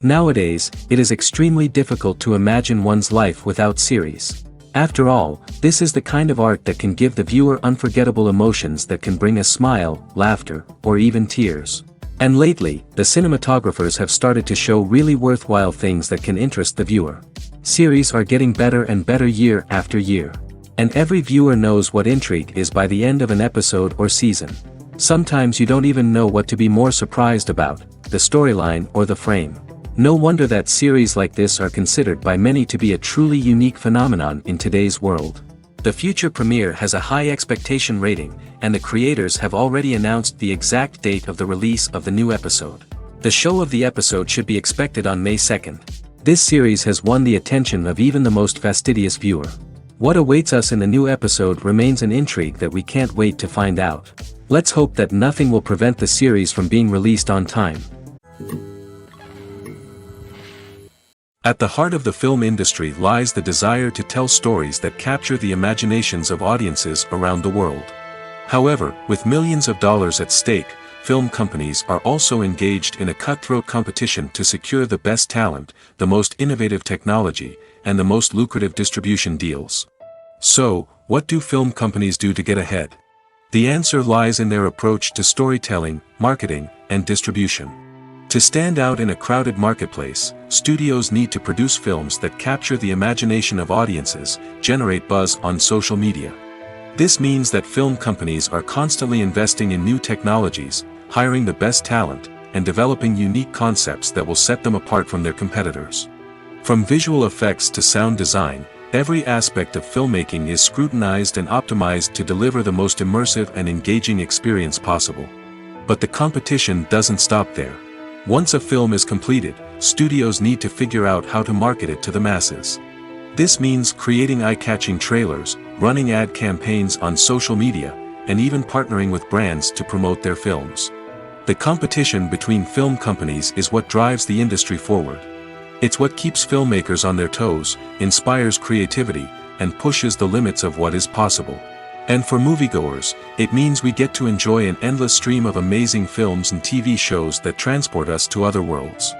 Nowadays, it is extremely difficult to imagine one's life without series. After all, this is the kind of art that can give the viewer unforgettable emotions that can bring a smile, laughter, or even tears. And lately, the cinematographers have started to show really worthwhile things that can interest the viewer. Series are getting better and better year after year. And every viewer knows what intrigue is by the end of an episode or season. Sometimes you don't even know what to be more surprised about, the storyline or the frame. No wonder that series like this are considered by many to be a truly unique phenomenon in today's world. The future premiere has a high expectation rating, and the creators have already announced the exact date of the release of the new episode. The show of the episode should be expected on May 2nd. This series has won the attention of even the most fastidious viewer. What awaits us in the new episode remains an intrigue that we can't wait to find out. Let's hope that nothing will prevent the series from being released on time. At the heart of the film industry lies the desire to tell stories that capture the imaginations of audiences around the world. However, with millions of dollars at stake, film companies are also engaged in a cutthroat competition to secure the best talent, the most innovative technology, and the most lucrative distribution deals. So, what do film companies do to get ahead? The answer lies in their approach to storytelling, marketing, and distribution. To stand out in a crowded marketplace, studios need to produce films that capture the imagination of audiences, generate buzz on social media. This means that film companies are constantly investing in new technologies, hiring the best talent, and developing unique concepts that will set them apart from their competitors. From visual effects to sound design, every aspect of filmmaking is scrutinized and optimized to deliver the most immersive and engaging experience possible. But the competition doesn't stop there. Once a film is completed, studios need to figure out how to market it to the masses. This means creating eye-catching trailers, running ad campaigns on social media, and even partnering with brands to promote their films. The competition between film companies is what drives the industry forward. It's what keeps filmmakers on their toes, inspires creativity, and pushes the limits of what is possible. And for moviegoers, it means we get to enjoy an endless stream of amazing films and TV shows that transport us to other worlds.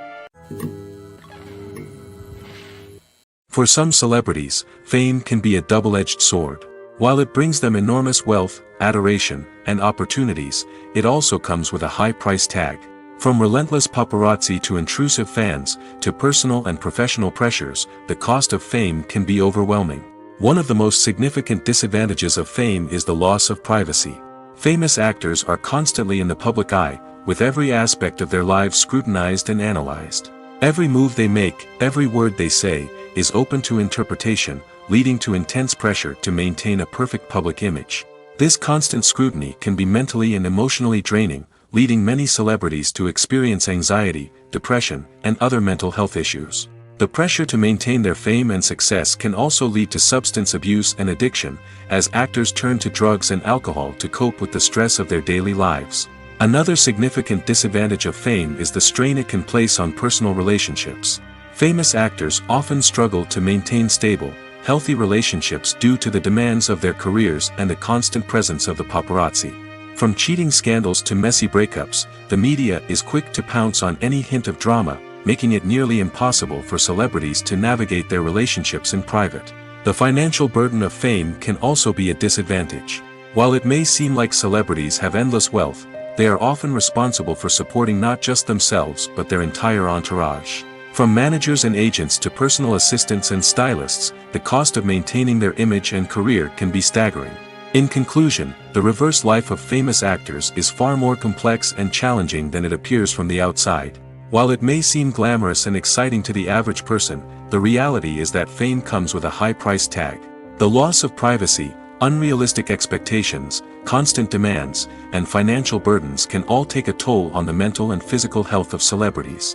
For some celebrities, fame can be a double-edged sword. While it brings them enormous wealth, adoration, and opportunities, it also comes with a high price tag. From relentless paparazzi to intrusive fans, to personal and professional pressures, the cost of fame can be overwhelming. One of the most significant disadvantages of fame is the loss of privacy. Famous actors are constantly in the public eye, with every aspect of their lives scrutinized and analyzed. Every move they make, every word they say, is open to interpretation, leading to intense pressure to maintain a perfect public image. This constant scrutiny can be mentally and emotionally draining, leading many celebrities to experience anxiety, depression, and other mental health issues. The pressure to maintain their fame and success can also lead to substance abuse and addiction, as actors turn to drugs and alcohol to cope with the stress of their daily lives. Another significant disadvantage of fame is the strain it can place on personal relationships. Famous actors often struggle to maintain stable, healthy relationships due to the demands of their careers and the constant presence of the paparazzi. From cheating scandals to messy breakups, the media is quick to pounce on any hint of drama, making it nearly impossible for celebrities to navigate their relationships in private. The financial burden of fame can also be a disadvantage. While it may seem like celebrities have endless wealth, they are often responsible for supporting not just themselves but their entire entourage. From managers and agents to personal assistants and stylists, the cost of maintaining their image and career can be staggering. In conclusion, the reverse life of famous actors is far more complex and challenging than it appears from the outside. While it may seem glamorous and exciting to the average person, the reality is that fame comes with a high price tag. The loss of privacy, unrealistic expectations, constant demands, and financial burdens can all take a toll on the mental and physical health of celebrities.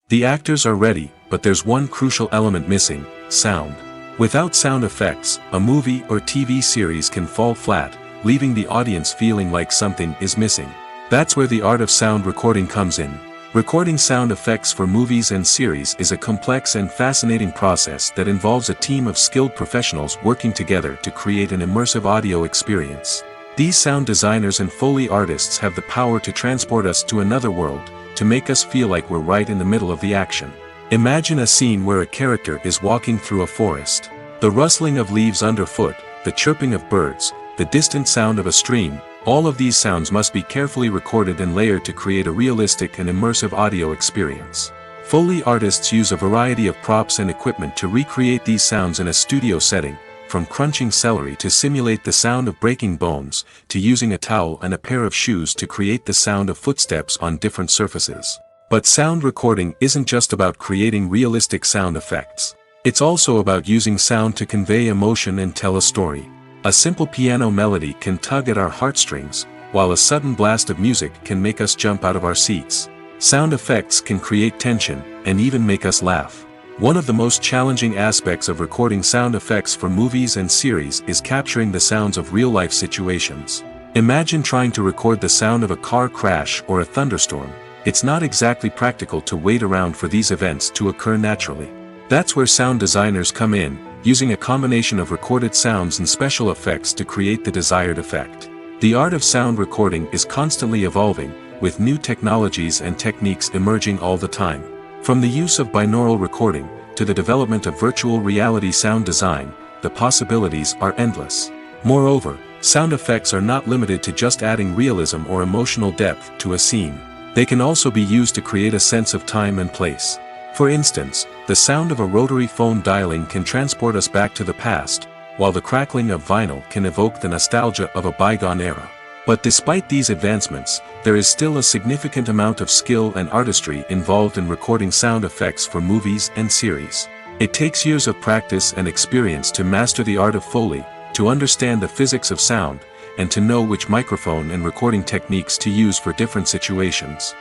The actors are ready, but there's one crucial element missing: sound. Without sound effects, a movie or TV series can fall flat, leaving the audience feeling like something is missing. That's where the art of sound recording comes in. Recording sound effects for movies and series is a complex and fascinating process that involves a team of skilled professionals working together to create an immersive audio experience. These sound designers and Foley artists have the power to transport us to another world, to make us feel like we're right in the middle of the action. Imagine a scene where a character is walking through a forest. The rustling of leaves underfoot, the chirping of birds, the distant sound of a stream, all of these sounds must be carefully recorded and layered to create a realistic and immersive audio experience. Foley artists use a variety of props and equipment to recreate these sounds in a studio setting, from crunching celery to simulate the sound of breaking bones, to using a towel and a pair of shoes to create the sound of footsteps on different surfaces. But sound recording isn't just about creating realistic sound effects. It's also about using sound to convey emotion and tell a story. A simple piano melody can tug at our heartstrings, while a sudden blast of music can make us jump out of our seats. Sound effects can create tension, and even make us laugh. One of the most challenging aspects of recording sound effects for movies and series is capturing the sounds of real-life situations. Imagine trying to record the sound of a car crash or a thunderstorm. It's not exactly practical to wait around for these events to occur naturally. That's where sound designers come in, using a combination of recorded sounds and special effects to create the desired effect. The art of sound recording is constantly evolving, with new technologies and techniques emerging all the time. From the use of binaural recording, to the development of virtual reality sound design, the possibilities are endless. Moreover, sound effects are not limited to just adding realism or emotional depth to a scene. They can also be used to create a sense of time and place. For instance, the sound of a rotary phone dialing can transport us back to the past, while the crackling of vinyl can evoke the nostalgia of a bygone era. But despite these advancements, there is still a significant amount of skill and artistry involved in recording sound effects for movies and series. It takes years of practice and experience to master the art of Foley, to understand the physics of sound, and to know which microphone and recording techniques to use for different situations.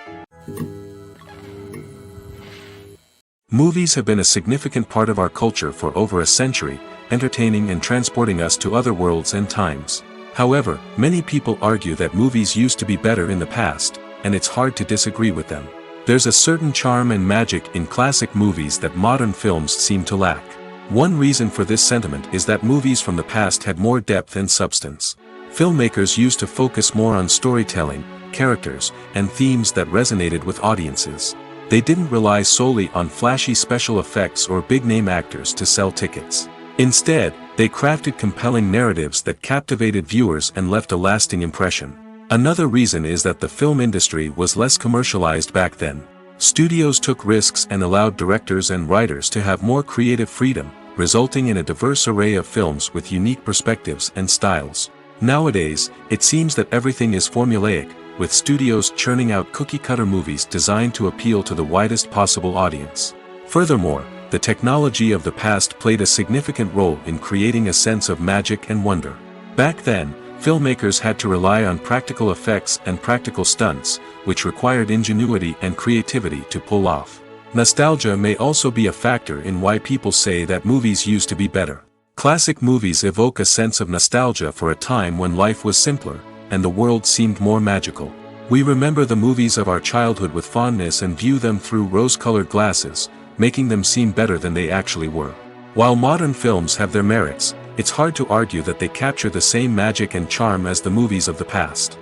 Movies have been a significant part of our culture for over a century, entertaining and transporting us to other worlds and times. However, many people argue that movies used to be better in the past, and it's hard to disagree with them. There's a certain charm and magic in classic movies that modern films seem to lack. One reason for this sentiment is that movies from the past had more depth and substance. Filmmakers used to focus more on storytelling, characters, and themes that resonated with audiences. They didn't rely solely on flashy special effects or big-name actors to sell tickets. Instead, they crafted compelling narratives that captivated viewers and left a lasting impression. Another reason is that the film industry was less commercialized back then. Studios took risks and allowed directors and writers to have more creative freedom, resulting in a diverse array of films with unique perspectives and styles. Nowadays, it seems that everything is formulaic, with studios churning out cookie-cutter movies designed to appeal to the widest possible audience. Furthermore, the technology of the past played a significant role in creating a sense of magic and wonder. Back then, filmmakers had to rely on practical effects and practical stunts, which required ingenuity and creativity to pull off. Nostalgia may also be a factor in why people say that movies used to be better. Classic movies evoke a sense of nostalgia for a time when life was simpler, and the world seemed more magical. We remember the movies of our childhood with fondness and view them through rose-colored glasses, making them seem better than they actually were. While modern films have their merits, it's hard to argue that they capture the same magic and charm as the movies of the past.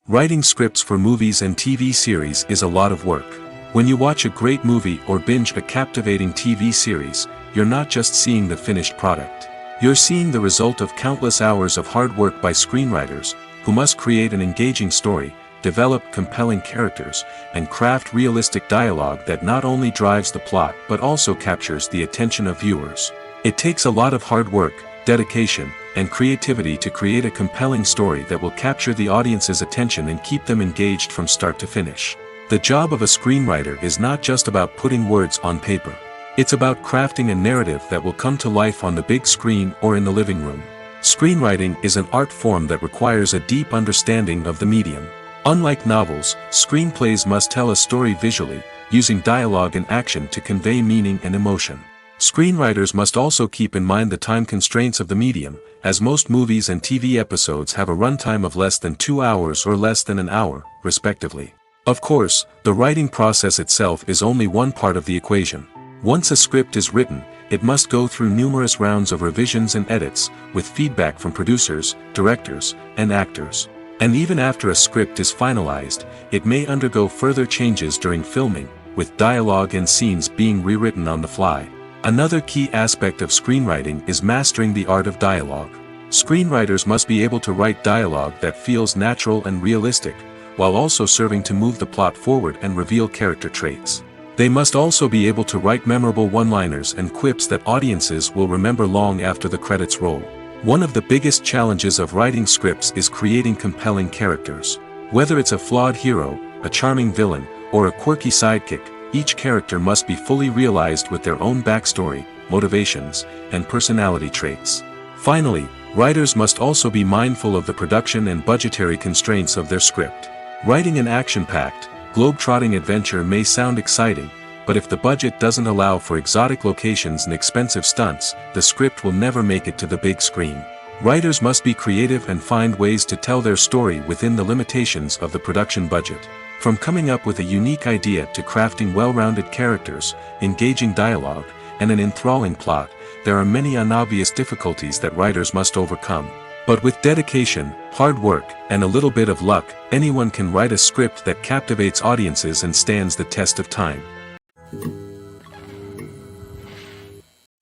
Writing scripts for movies and TV series is a lot of work. When you watch a great movie or binge a captivating TV series, you're not just seeing the finished product. You're seeing the result of countless hours of hard work by screenwriters, who must create an engaging story, develop compelling characters, and craft realistic dialogue that not only drives the plot but also captures the attention of viewers. It takes a lot of hard work, dedication, and creativity to create a compelling story that will capture the audience's attention and keep them engaged from start to finish. The job of a screenwriter is not just about putting words on paper. It's about crafting a narrative that will come to life on the big screen or in the living room. Screenwriting is an art form that requires a deep understanding of the medium. Unlike novels, screenplays must tell a story visually, using dialogue and action to convey meaning and emotion. Screenwriters must also keep in mind the time constraints of the medium, as most movies and TV episodes have a runtime of less than 2 hours or less than an hour, respectively. Of course, the writing process itself is only one part of the equation. Once a script is written, it must go through numerous rounds of revisions and edits, with feedback from producers, directors, and actors. And even after a script is finalized, it may undergo further changes during filming, with dialogue and scenes being rewritten on the fly. Another key aspect of screenwriting is mastering the art of dialogue. Screenwriters must be able to write dialogue that feels natural and realistic, while also serving to move the plot forward and reveal character traits. They must also be able to write memorable one-liners and quips that audiences will remember long after the credits roll. One of the biggest challenges of writing scripts is creating compelling characters. Whether it's a flawed hero, a charming villain, or a quirky sidekick, each character must be fully realized with their own backstory, motivations, and personality traits. Finally, writers must also be mindful of the production and budgetary constraints of their script. Writing an action-packed, globe-trotting adventure may sound exciting, but if the budget doesn't allow for exotic locations and expensive stunts, the script will never make it to the big screen. Writers must be creative and find ways to tell their story within the limitations of the production budget. From coming up with a unique idea to crafting well-rounded characters, engaging dialogue, and an enthralling plot, there are many unobvious difficulties that writers must overcome. But with dedication, hard work, and a little bit of luck, anyone can write a script that captivates audiences and stands the test of time.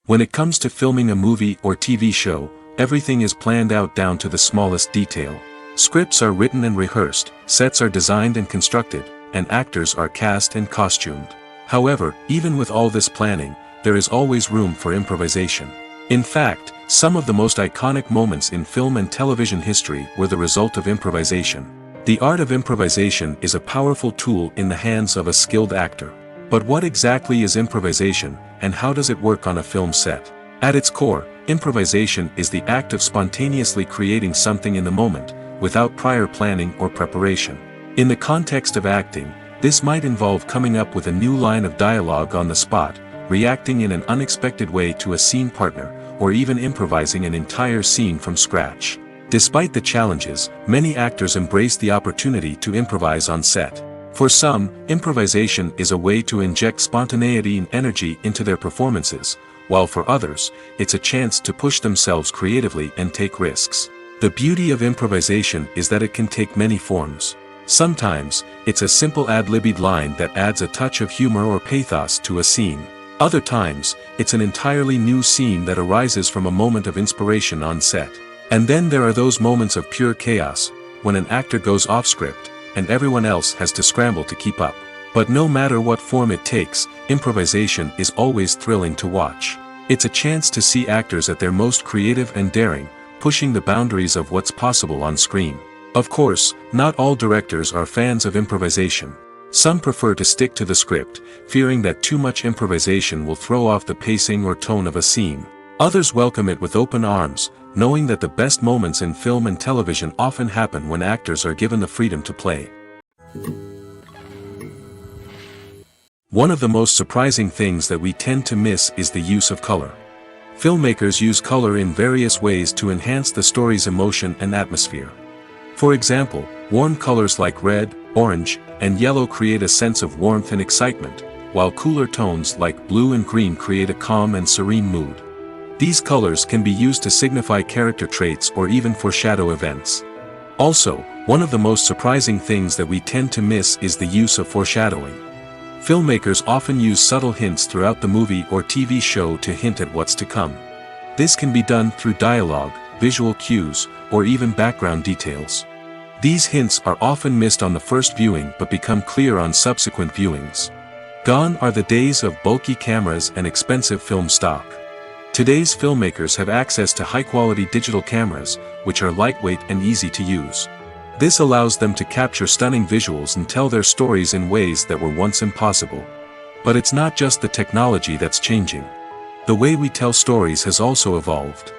When it comes to filming a movie or TV show, everything is planned out down to the smallest detail. Scripts are written and rehearsed, sets are designed and constructed, and actors are cast and costumed. However, even with all this planning, there is always room for improvisation. In fact, some of the most iconic moments in film and television history were the result of improvisation. The art of improvisation is a powerful tool in the hands of a skilled actor. But what exactly is improvisation, and how does it work on a film set? At its core, improvisation is the act of spontaneously creating something in the moment, without prior planning or preparation. In the context of acting, this might involve coming up with a new line of dialogue on the spot, reacting in an unexpected way to a scene partner, or even improvising an entire scene from scratch. Despite the challenges, many actors embrace the opportunity to improvise on set. For some, improvisation is a way to inject spontaneity and energy into their performances, while for others, it's a chance to push themselves creatively and take risks. The beauty of improvisation is that it can take many forms. Sometimes, it's a simple ad-libbed line that adds a touch of humor or pathos to a scene. Other times, it's an entirely new scene that arises from a moment of inspiration on set. And then there are those moments of pure chaos, when an actor goes off script, and everyone else has to scramble to keep up. But no matter what form it takes, improvisation is always thrilling to watch. It's a chance to see actors at their most creative and daring, pushing the boundaries of what's possible on screen. Of course, not all directors are fans of improvisation. Some prefer to stick to the script, fearing that too much improvisation will throw off the pacing or tone of a scene. Others welcome it with open arms, knowing that the best moments in film and television often happen when actors are given the freedom to play. One of the most surprising things that we tend to miss is the use of color. Filmmakers use color in various ways to enhance the story's emotion and atmosphere. For example, warm colors like red, orange, and yellow create a sense of warmth and excitement, while cooler tones like blue and green create a calm and serene mood. These colors can be used to signify character traits or even foreshadow events. Also, one of the most surprising things that we tend to miss is the use of foreshadowing. Filmmakers often use subtle hints throughout the movie or TV show to hint at what's to come. This can be done through dialogue, visual cues, or even background details. These hints are often missed on the first viewing but become clear on subsequent viewings. Gone are the days of bulky cameras and expensive film stock. Today's filmmakers have access to high-quality digital cameras, which are lightweight and easy to use. This allows them to capture stunning visuals and tell their stories in ways that were once impossible. But it's not just the technology that's changing. The way we tell stories has also evolved.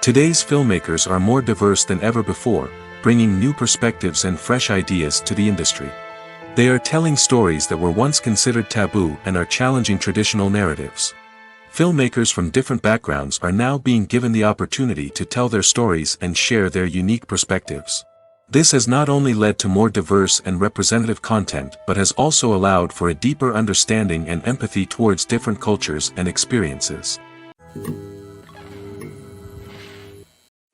Today's filmmakers are more diverse than ever before, bringing new perspectives and fresh ideas to the industry. They are telling stories that were once considered taboo and are challenging traditional narratives. Filmmakers from different backgrounds are now being given the opportunity to tell their stories and share their unique perspectives. This has not only led to more diverse and representative content but has also allowed for a deeper understanding and empathy towards different cultures and experiences.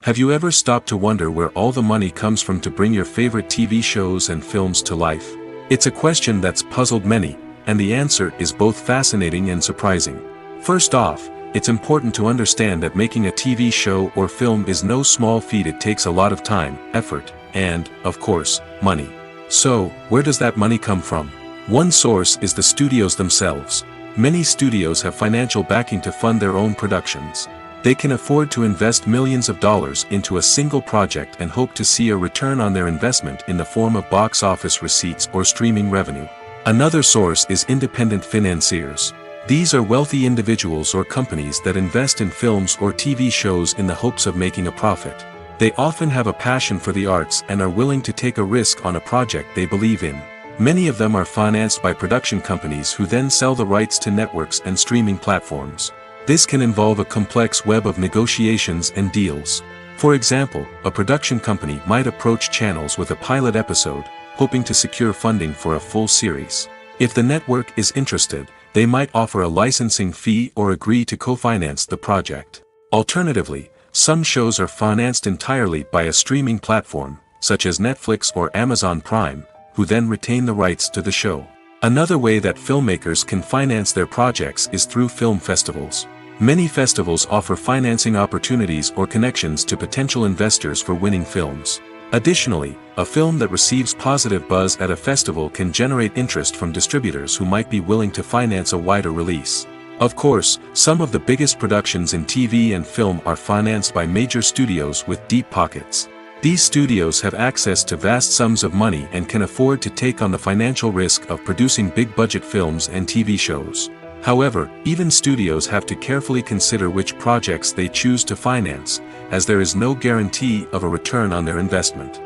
Have you ever stopped to wonder where all the money comes from to bring your favorite TV shows and films to life? It's a question that's puzzled many, and the answer is both fascinating and surprising. First off, it's important to understand that making a TV show or film is no small feat. It takes a lot of time, effort, and, of course, money. So, where does that money come from? One source is the studios themselves. Many studios have financial backing to fund their own productions. They can afford to invest millions of dollars into a single project and hope to see a return on their investment in the form of box office receipts or streaming revenue. Another source is independent financiers. These are wealthy individuals or companies that invest in films or TV shows in the hopes of making a profit. They often have a passion for the arts and are willing to take a risk on a project they believe in. Many of them are financed by production companies who then sell the rights to networks and streaming platforms. This can involve a complex web of negotiations and deals. For example, a production company might approach channels with a pilot episode, hoping to secure funding for a full series. If the network is interested, they might offer a licensing fee or agree to co-finance the project. Alternatively, some shows are financed entirely by a streaming platform, such as Netflix or Amazon Prime, who then retain the rights to the show. Another way that filmmakers can finance their projects is through film festivals. Many festivals offer financing opportunities or connections to potential investors for winning films. Additionally, a film that receives positive buzz at a festival can generate interest from distributors who might be willing to finance a wider release. Of course, some of the biggest productions in TV and film are financed by major studios with deep pockets. These studios have access to vast sums of money and can afford to take on the financial risk of producing big-budget films and TV shows. However, even studios have to carefully consider which projects they choose to finance, as there is no guarantee of a return on their investment.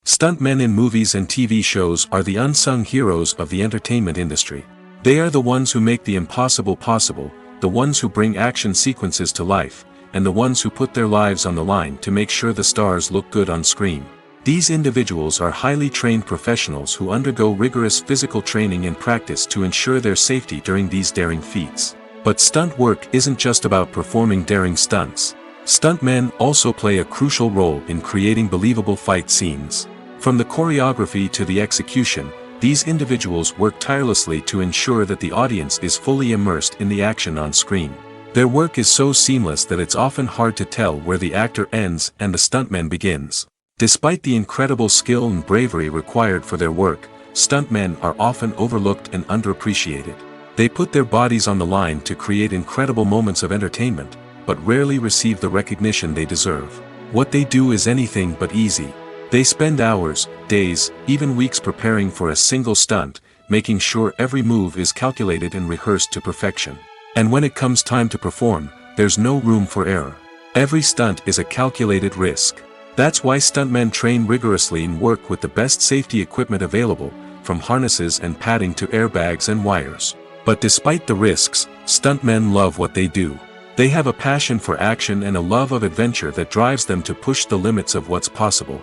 Stuntmen in movies and TV shows are the unsung heroes of the entertainment industry. They are the ones who make the impossible possible, the ones who bring action sequences to life, and the ones who put their lives on the line to make sure the stars look good on screen. These individuals are highly trained professionals who undergo rigorous physical training and practice to ensure their safety during these daring feats. But stunt work isn't just about performing daring stunts. Stuntmen also play a crucial role in creating believable fight scenes. From the choreography to the execution, these individuals work tirelessly to ensure that the audience is fully immersed in the action on screen. Their work is so seamless that it's often hard to tell where the actor ends and the stuntman begins. Despite the incredible skill and bravery required for their work, stuntmen are often overlooked and underappreciated. They put their bodies on the line to create incredible moments of entertainment, but rarely receive the recognition they deserve. What they do is anything but easy. They spend hours, days, even weeks preparing for a single stunt, making sure every move is calculated and rehearsed to perfection. And when it comes time to perform, there's no room for error. Every stunt is a calculated risk. That's why stuntmen train rigorously and work with the best safety equipment available, from harnesses and padding to airbags and wires. But despite the risks, stuntmen love what they do. They have a passion for action and a love of adventure that drives them to push the limits of what's possible.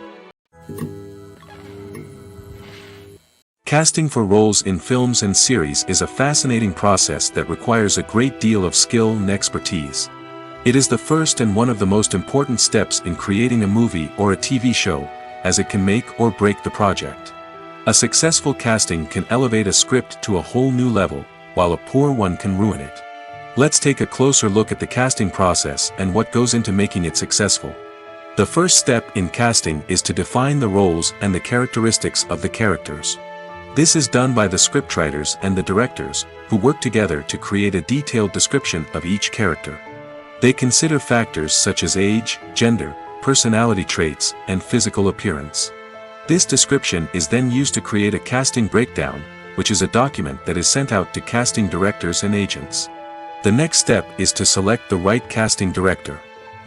Casting for roles in films and series is a fascinating process that requires a great deal of skill and expertise. It is the first and one of the most important steps in creating a movie or a TV show, as it can make or break the project. A successful casting can elevate a script to a whole new level, while a poor one can ruin it. Let's take a closer look at the casting process and what goes into making it successful. The first step in casting is to define the roles and the characteristics of the characters. This is done by the scriptwriters and the directors, who work together to create a detailed description of each character. They consider factors such as age, gender, personality traits, and physical appearance. This description is then used to create a casting breakdown, which is a document that is sent out to casting directors and agents. The next step is to select the right casting director.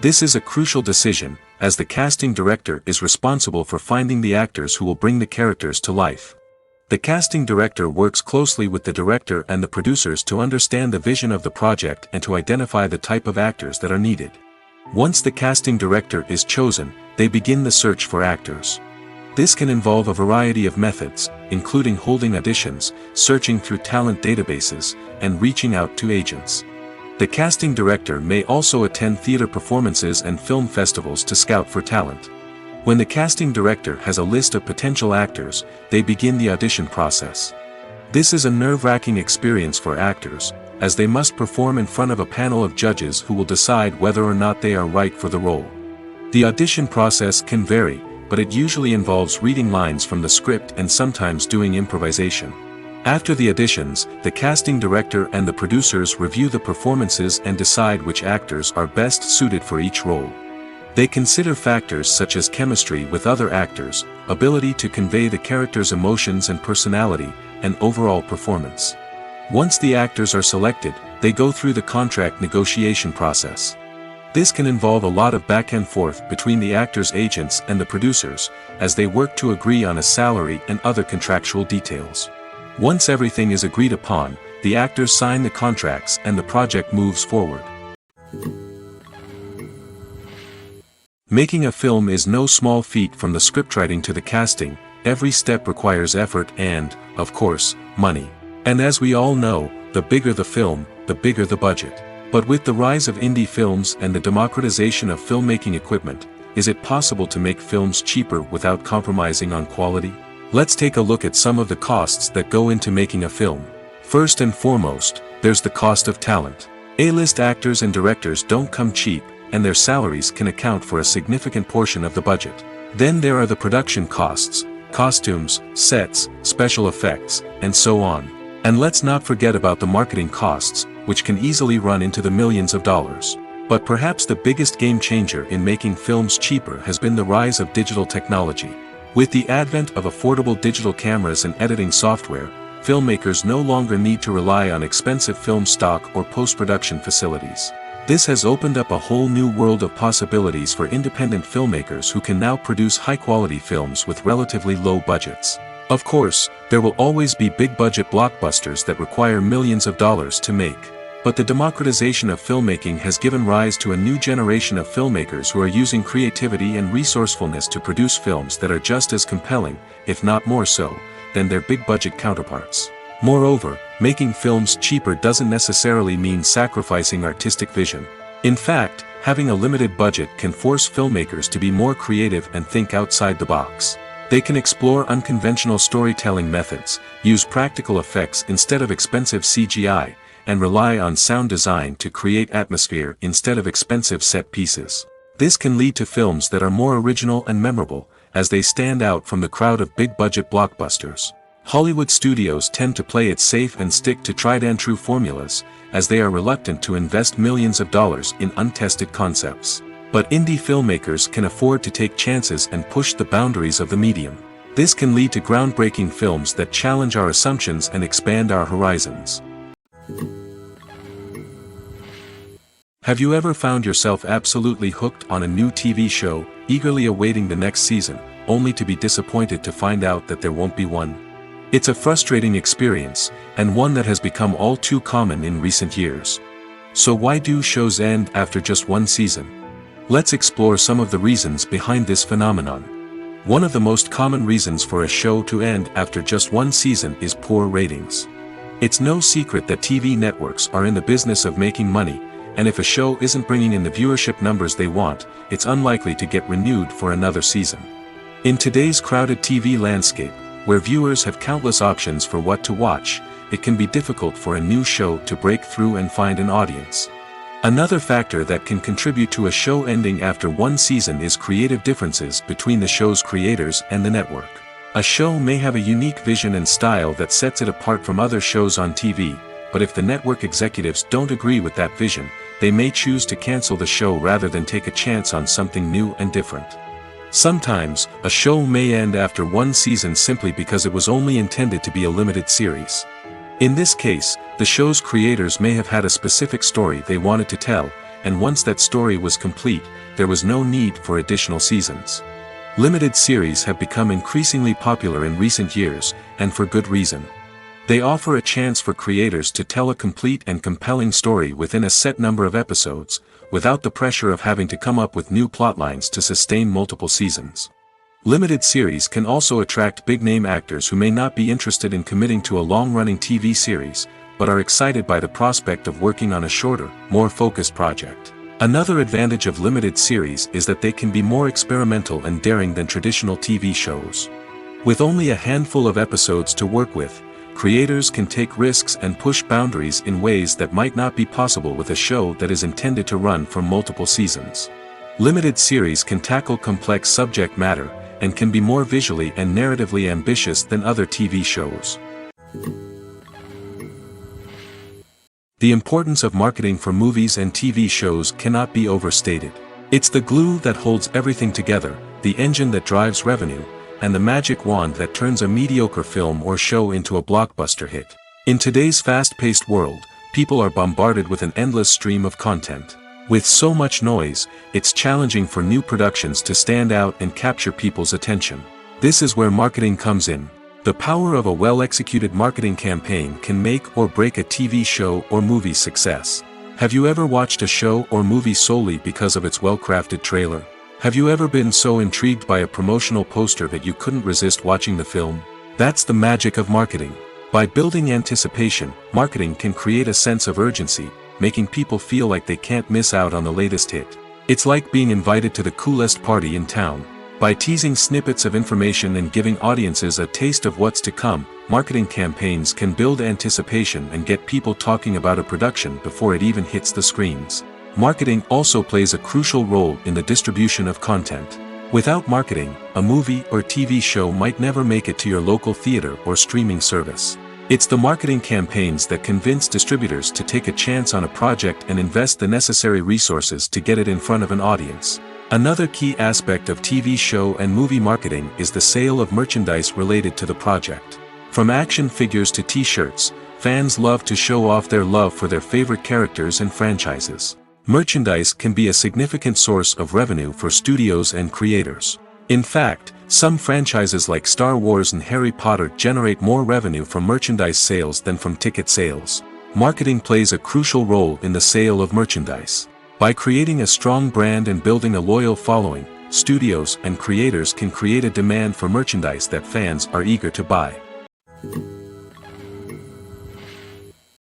This is a crucial decision, as the casting director is responsible for finding the actors who will bring the characters to life. The casting director works closely with the director and the producers to understand the vision of the project and to identify the type of actors that are needed. Once the casting director is chosen, they begin the search for actors. This can involve a variety of methods, including holding auditions, searching through talent databases, and reaching out to agents. The casting director may also attend theater performances and film festivals to scout for talent. When the casting director has a list of potential actors, they begin the audition process. This is a nerve-wracking experience for actors, as they must perform in front of a panel of judges who will decide whether or not they are right for the role. The audition process can vary, but it usually involves reading lines from the script and sometimes doing improvisation. After the auditions, the casting director and the producers review the performances and decide which actors are best suited for each role. They consider factors such as chemistry with other actors, ability to convey the character's emotions and personality, and overall performance. Once the actors are selected, they go through the contract negotiation process. This can involve a lot of back and forth between the actors' agents and the producers, as they work to agree on a salary and other contractual details. Once everything is agreed upon, the actors sign the contracts and the project moves forward. Making a film is no small feat. From the scriptwriting to the casting, every step requires effort and, of course, money. And as we all know, the bigger the film, the bigger the budget. But with the rise of indie films and the democratization of filmmaking equipment, is it possible to make films cheaper without compromising on quality? Let's take a look at some of the costs that go into making a film. First and foremost, there's the cost of talent. A-list actors and directors don't come cheap, and their salaries can account for a significant portion of the budget. Then there are the production costs, costumes, sets, special effects, and so on. And let's not forget about the marketing costs, which can easily run into the millions of dollars. But perhaps the biggest game changer in making films cheaper has been the rise of digital technology. With the advent of affordable digital cameras and editing software, filmmakers no longer need to rely on expensive film stock or post-production facilities. This has opened up a whole new world of possibilities for independent filmmakers who can now produce high-quality films with relatively low budgets. Of course, there will always be big-budget blockbusters that require millions of dollars to make. But the democratization of filmmaking has given rise to a new generation of filmmakers who are using creativity and resourcefulness to produce films that are just as compelling, if not more so, than their big-budget counterparts. Moreover, making films cheaper doesn't necessarily mean sacrificing artistic vision. In fact, having a limited budget can force filmmakers to be more creative and think outside the box. They can explore unconventional storytelling methods, use practical effects instead of expensive CGI, and rely on sound design to create atmosphere instead of expensive set pieces. This can lead to films that are more original and memorable, as they stand out from the crowd of big-budget blockbusters. Hollywood studios tend to play it safe and stick to tried-and-true formulas, as they are reluctant to invest millions of dollars in untested concepts. But indie filmmakers can afford to take chances and push the boundaries of the medium. This can lead to groundbreaking films that challenge our assumptions and expand our horizons. Have you ever found yourself absolutely hooked on a new TV show, eagerly awaiting the next season, only to be disappointed to find out that there won't be one? It's a frustrating experience, and one that has become all too common in recent years. So why do shows end after just one season? Let's explore some of the reasons behind this phenomenon. One of the most common reasons for a show to end after just one season is poor ratings. It's no secret that TV networks are in the business of making money, and if a show isn't bringing in the viewership numbers they want, it's unlikely to get renewed for another season. In today's crowded TV landscape, where viewers have countless options for what to watch, it can be difficult for a new show to break through and find an audience. Another factor that can contribute to a show ending after one season is creative differences between the show's creators and the network. A show may have a unique vision and style that sets it apart from other shows on TV, but if the network executives don't agree with that vision, they may choose to cancel the show rather than take a chance on something new and different. Sometimes, a show may end after one season simply because it was only intended to be a limited series. In this case, the show's creators may have had a specific story they wanted to tell, and once that story was complete, there was no need for additional seasons. Limited series have become increasingly popular in recent years, and for good reason. They offer a chance for creators to tell a complete and compelling story within a set number of episodes, without the pressure of having to come up with new plotlines to sustain multiple seasons. Limited series can also attract big-name actors who may not be interested in committing to a long-running TV series, but are excited by the prospect of working on a shorter, more focused project. Another advantage of limited series is that they can be more experimental and daring than traditional TV shows. With only a handful of episodes to work with, creators can take risks and push boundaries in ways that might not be possible with a show that is intended to run for multiple seasons. Limited series can tackle complex subject matter, and can be more visually and narratively ambitious than other TV shows. The importance of marketing for movies and TV shows cannot be overstated. It's the glue that holds everything together, the engine that drives revenue, and the magic wand that turns a mediocre film or show into a blockbuster hit. In today's fast-paced world, people are bombarded with an endless stream of content. With so much noise, it's challenging for new productions to stand out and capture people's attention. This is where marketing comes in. The power of a well-executed marketing campaign can make or break a TV show or movie's success. Have you ever watched a show or movie solely because of its well-crafted trailer? Have you ever been so intrigued by a promotional poster that you couldn't resist watching the film? That's the magic of marketing. By building anticipation, marketing can create a sense of urgency, making people feel like they can't miss out on the latest hit. It's like being invited to the coolest party in town. By teasing snippets of information and giving audiences a taste of what's to come, marketing campaigns can build anticipation and get people talking about a production before it even hits the screens. Marketing also plays a crucial role in the distribution of content. Without marketing, a movie or TV show might never make it to your local theater or streaming service. It's the marketing campaigns that convince distributors to take a chance on a project and invest the necessary resources to get it in front of an audience. Another key aspect of TV show and movie marketing is the sale of merchandise related to the project. From action figures to t-shirts, fans love to show off their love for their favorite characters and franchises. Merchandise can be a significant source of revenue for studios and creators. In fact, some franchises like Star Wars and Harry Potter generate more revenue from merchandise sales than from ticket sales. Marketing plays a crucial role in the sale of merchandise. By creating a strong brand and building a loyal following, studios and creators can create a demand for merchandise that fans are eager to buy.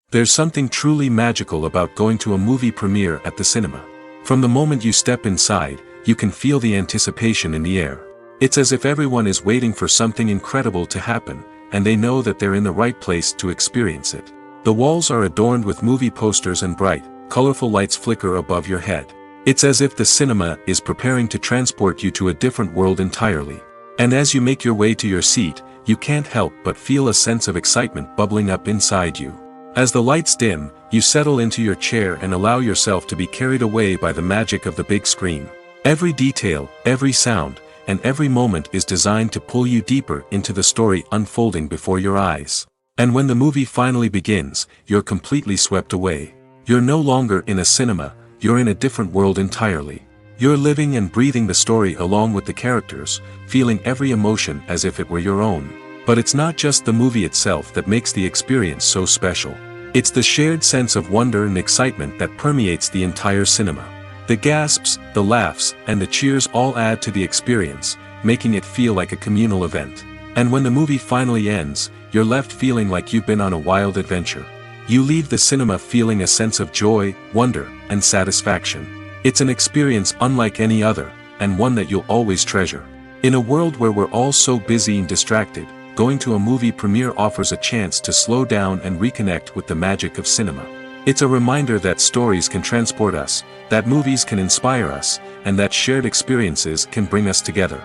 There's something truly magical about going to a movie premiere at the cinema. From the moment you step inside, you can feel the anticipation in the air. It's as if everyone is waiting for something incredible to happen, and they know that they're in the right place to experience it. The walls are adorned with movie posters and bright, colorful lights flicker above your head. It's as if the cinema is preparing to transport you to a different world entirely. And as you make your way to your seat, you can't help but feel a sense of excitement bubbling up inside you. As the lights dim, you settle into your chair and allow yourself to be carried away by the magic of the big screen. Every detail, every sound, and every moment is designed to pull you deeper into the story unfolding before your eyes. And when the movie finally begins, you're completely swept away. You're no longer in a cinema, you're in a different world entirely. You're living and breathing the story along with the characters, feeling every emotion as if it were your own. But it's not just the movie itself that makes the experience so special. It's the shared sense of wonder and excitement that permeates the entire cinema. The gasps, the laughs, and the cheers all add to the experience, making it feel like a communal event. And when the movie finally ends, you're left feeling like you've been on a wild adventure. You leave the cinema feeling a sense of joy, wonder, and satisfaction. It's an experience unlike any other, and one that you'll always treasure. In a world where we're all so busy and distracted, going to a movie premiere offers a chance to slow down and reconnect with the magic of cinema. It's a reminder that stories can transport us, that movies can inspire us, and that shared experiences can bring us together.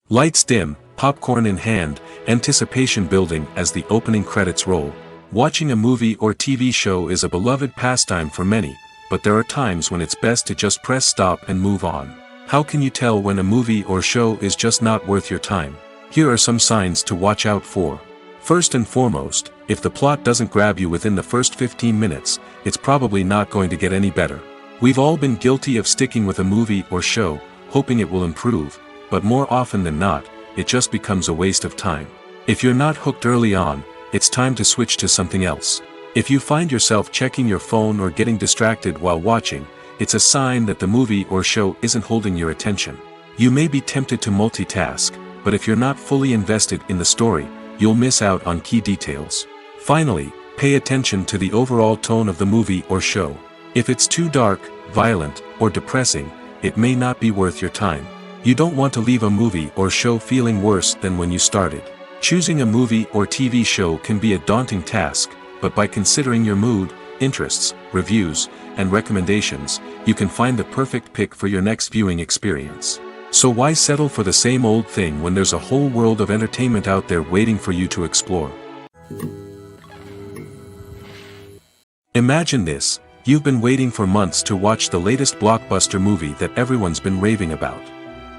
Lights dim, popcorn in hand, anticipation building as the opening credits roll. Watching a movie or TV show is a beloved pastime for many, but there are times when it's best to just press stop and move on. How can you tell when a movie or show is just not worth your time? Here are some signs to watch out for. First and foremost, if the plot doesn't grab you within the first 15 minutes, it's probably not going to get any better. We've all been guilty of sticking with a movie or show, hoping it will improve, but more often than not, it just becomes a waste of time. If you're not hooked early on, it's time to switch to something else. If you find yourself checking your phone or getting distracted while watching, it's a sign that the movie or show isn't holding your attention. You may be tempted to multitask, but if you're not fully invested in the story, you'll miss out on key details. Finally, pay attention to the overall tone of the movie or show. If it's too dark, violent, or depressing, it may not be worth your time. You don't want to leave a movie or show feeling worse than when you started. Choosing a movie or TV show can be a daunting task, but by considering your mood, interests, reviews, and recommendations, you can find the perfect pick for your next viewing experience. So why settle for the same old thing when there's a whole world of entertainment out there waiting for you to explore? Imagine this: you've been waiting for months to watch the latest blockbuster movie that everyone's been raving about.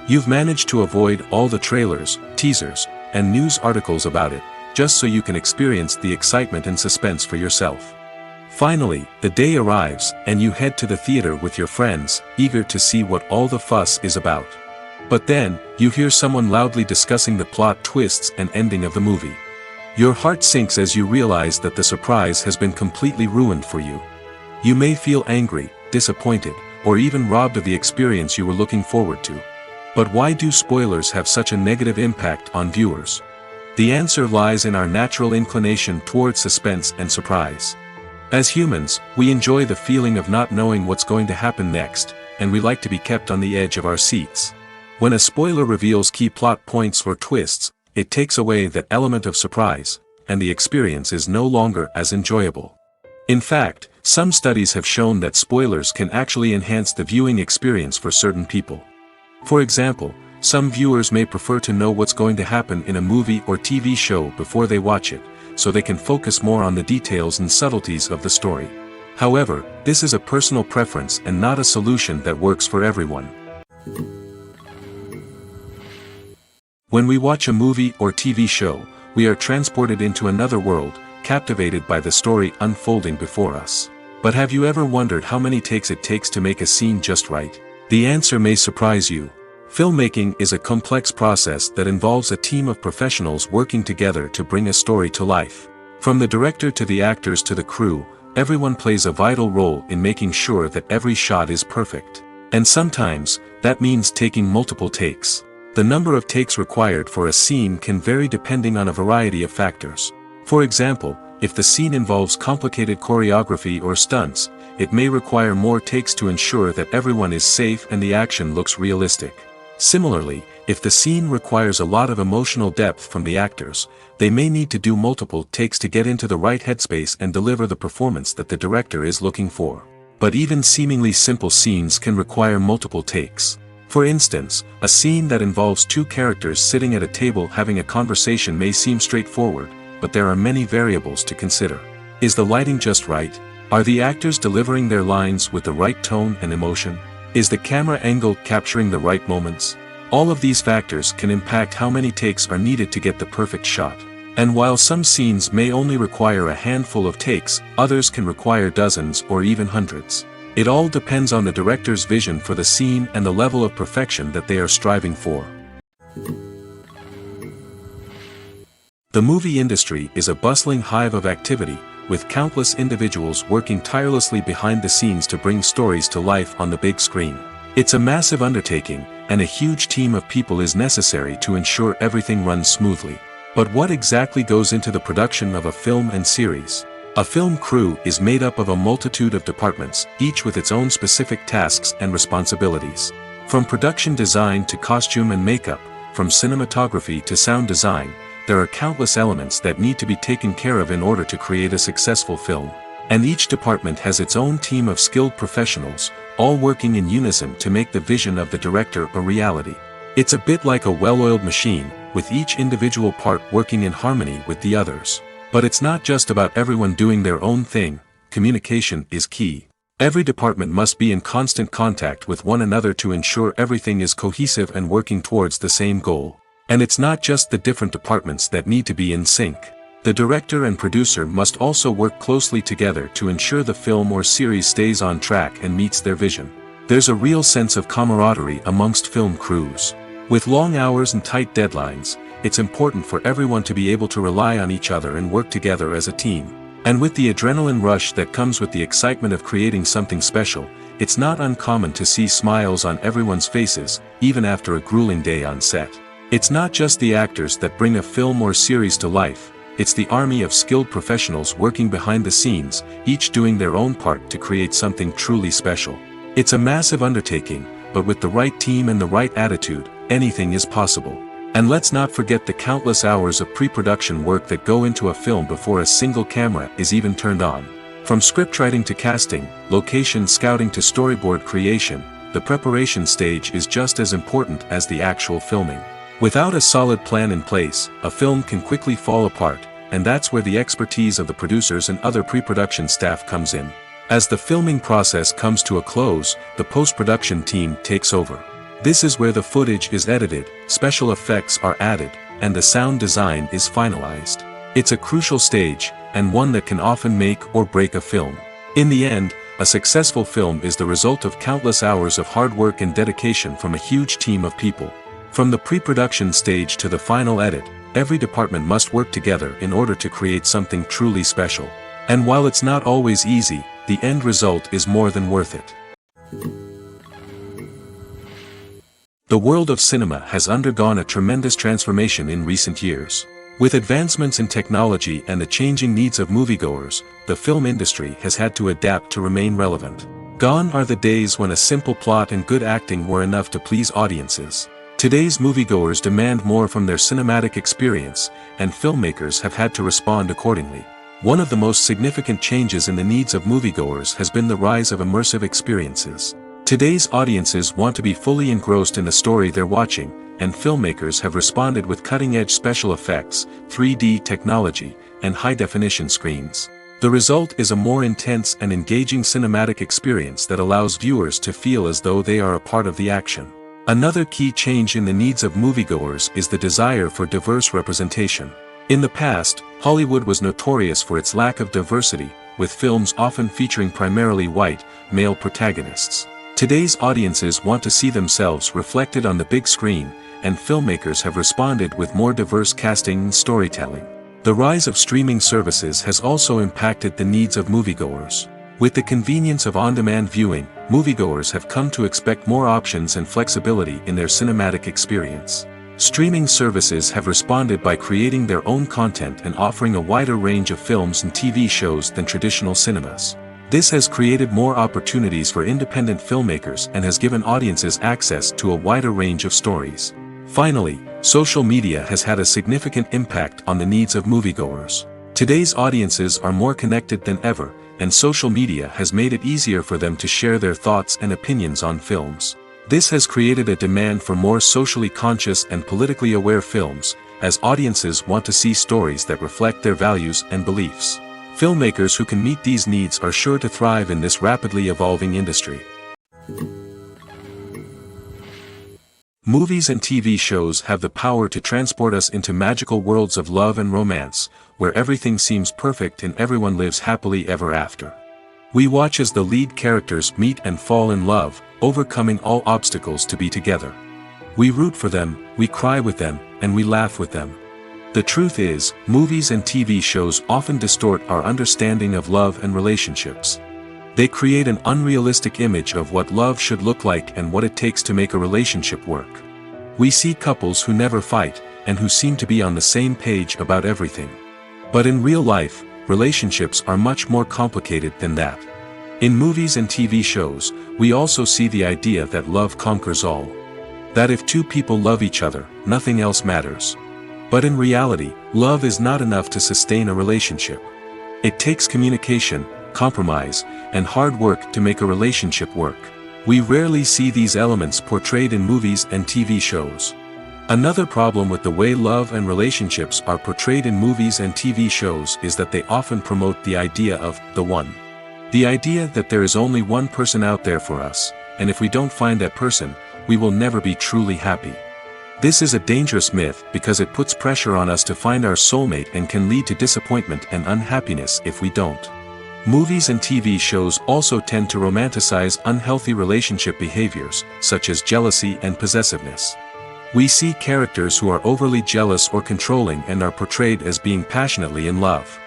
You've managed to avoid all the trailers, teasers, and news articles about it, just so you can experience the excitement and suspense for yourself. Finally, the day arrives, and you head to the theater with your friends, eager to see what all the fuss is about. But then, you hear someone loudly discussing the plot twists and ending of the movie. Your heart sinks as you realize that the surprise has been completely ruined for you. You may feel angry, disappointed, or even robbed of the experience you were looking forward to. But why do spoilers have such a negative impact on viewers? The answer lies in our natural inclination toward suspense and surprise. As humans, we enjoy the feeling of not knowing what's going to happen next, and we like to be kept on the edge of our seats. When a spoiler reveals key plot points or twists, it takes away that element of surprise, and the experience is no longer as enjoyable. In fact, some studies have shown that spoilers can actually enhance the viewing experience for certain people. For example, some viewers may prefer to know what's going to happen in a movie or TV show before they watch it, so they can focus more on the details and subtleties of the story. However, this is a personal preference and not a solution that works for everyone. When we watch a movie or TV show, we are transported into another world, captivated by the story unfolding before us. But have you ever wondered how many takes it takes to make a scene just right? The answer may surprise you. Filmmaking is a complex process that involves a team of professionals working together to bring a story to life. From the director to the actors to the crew, everyone plays a vital role in making sure that every shot is perfect. And sometimes, that means taking multiple takes. The number of takes required for a scene can vary depending on a variety of factors. For example, if the scene involves complicated choreography or stunts, it may require more takes to ensure that everyone is safe and the action looks realistic. Similarly, if the scene requires a lot of emotional depth from the actors, they may need to do multiple takes to get into the right headspace and deliver the performance that the director is looking for. But even seemingly simple scenes can require multiple takes. For instance, a scene that involves two characters sitting at a table having a conversation may seem straightforward, but there are many variables to consider. Is the lighting just right? Are the actors delivering their lines with the right tone and emotion? Is the camera angle capturing the right moments? All of these factors can impact how many takes are needed to get the perfect shot. And while some scenes may only require a handful of takes, others can require dozens or even hundreds. It all depends on the director's vision for the scene and the level of perfection that they are striving for. The movie industry is a bustling hive of activity, with countless individuals working tirelessly behind the scenes to bring stories to life on the big screen. It's a massive undertaking, and a huge team of people is necessary to ensure everything runs smoothly. But what exactly goes into the production of a film and series? A film crew is made up of a multitude of departments, each with its own specific tasks and responsibilities. From production design to costume and makeup, from cinematography to sound design, there are countless elements that need to be taken care of in order to create a successful film. And each department has its own team of skilled professionals, all working in unison to make the vision of the director a reality. It's a bit like a well-oiled machine, with each individual part working in harmony with the others. But it's not just about everyone doing their own thing. Communication is key. Every department must be in constant contact with one another to ensure everything is cohesive and working towards the same goal. And it's not just the different departments that need to be in sync. The director and producer must also work closely together to ensure the film or series stays on track and meets their vision. There's a real sense of camaraderie amongst film crews. With long hours and tight deadlines, it's important for everyone to be able to rely on each other and work together as a team. And with the adrenaline rush that comes with the excitement of creating something special, it's not uncommon to see smiles on everyone's faces, even after a grueling day on set. It's not just the actors that bring a film or series to life, it's the army of skilled professionals working behind the scenes, each doing their own part to create something truly special. It's a massive undertaking, but with the right team and the right attitude, anything is possible. And let's not forget the countless hours of pre-production work that go into a film before a single camera is even turned on. From scriptwriting to casting, location scouting to storyboard creation, the preparation stage is just as important as the actual filming. Without a solid plan in place, a film can quickly fall apart, and that's where the expertise of the producers and other pre-production staff comes in. As the filming process comes to a close, the post-production team takes over. This is where the footage is edited, special effects are added, and the sound design is finalized. It's a crucial stage, and one that can often make or break a film. In the end, a successful film is the result of countless hours of hard work and dedication from a huge team of people. From the pre-production stage to the final edit, every department must work together in order to create something truly special. And while it's not always easy, the end result is more than worth it. The world of cinema has undergone a tremendous transformation in recent years. With advancements in technology and the changing needs of moviegoers, the film industry has had to adapt to remain relevant. Gone are the days when a simple plot and good acting were enough to please audiences. Today's moviegoers demand more from their cinematic experience, and filmmakers have had to respond accordingly. One of the most significant changes in the needs of moviegoers has been the rise of immersive experiences. Today's audiences want to be fully engrossed in the story they're watching, and filmmakers have responded with cutting-edge special effects, 3D technology, and high-definition screens. The result is a more intense and engaging cinematic experience that allows viewers to feel as though they are a part of the action. Another key change in the needs of moviegoers is the desire for diverse representation. In the past, Hollywood was notorious for its lack of diversity, with films often featuring primarily white, male protagonists. Today's audiences want to see themselves reflected on the big screen, and filmmakers have responded with more diverse casting and storytelling. The rise of streaming services has also impacted the needs of moviegoers. With the convenience of on-demand viewing, moviegoers have come to expect more options and flexibility in their cinematic experience. Streaming services have responded by creating their own content and offering a wider range of films and TV shows than traditional cinemas. This has created more opportunities for independent filmmakers and has given audiences access to a wider range of stories. Finally, social media has had a significant impact on the needs of moviegoers. Today's audiences are more connected than ever, and social media has made it easier for them to share their thoughts and opinions on films. This has created a demand for more socially conscious and politically aware films, as audiences want to see stories that reflect their values and beliefs. Filmmakers who can meet these needs are sure to thrive in this rapidly evolving industry. Movies and TV shows have the power to transport us into magical worlds of love and romance, where everything seems perfect and everyone lives happily ever after. We watch as the lead characters meet and fall in love, overcoming all obstacles to be together. We root for them, we cry with them, and we laugh with them. The truth is, movies and TV shows often distort our understanding of love and relationships. They create an unrealistic image of what love should look like and what it takes to make a relationship work. We see couples who never fight, and who seem to be on the same page about everything. But in real life, relationships are much more complicated than that. In movies and TV shows, we also see the idea that love conquers all. That if two people love each other, nothing else matters. But in reality, love is not enough to sustain a relationship. It takes communication, compromise, and hard work to make a relationship work. We rarely see these elements portrayed in movies and TV shows. Another problem with the way love and relationships are portrayed in movies and TV shows is that they often promote the idea of the one. The idea that there is only one person out there for us, and if we don't find that person, we will never be truly happy. This is a dangerous myth because it puts pressure on us to find our soulmate and can lead to disappointment and unhappiness if we don't. Movies and TV shows also tend to romanticize unhealthy relationship behaviors, such as jealousy and possessiveness. We see characters who are overly jealous or controlling and are portrayed as being passionately in love.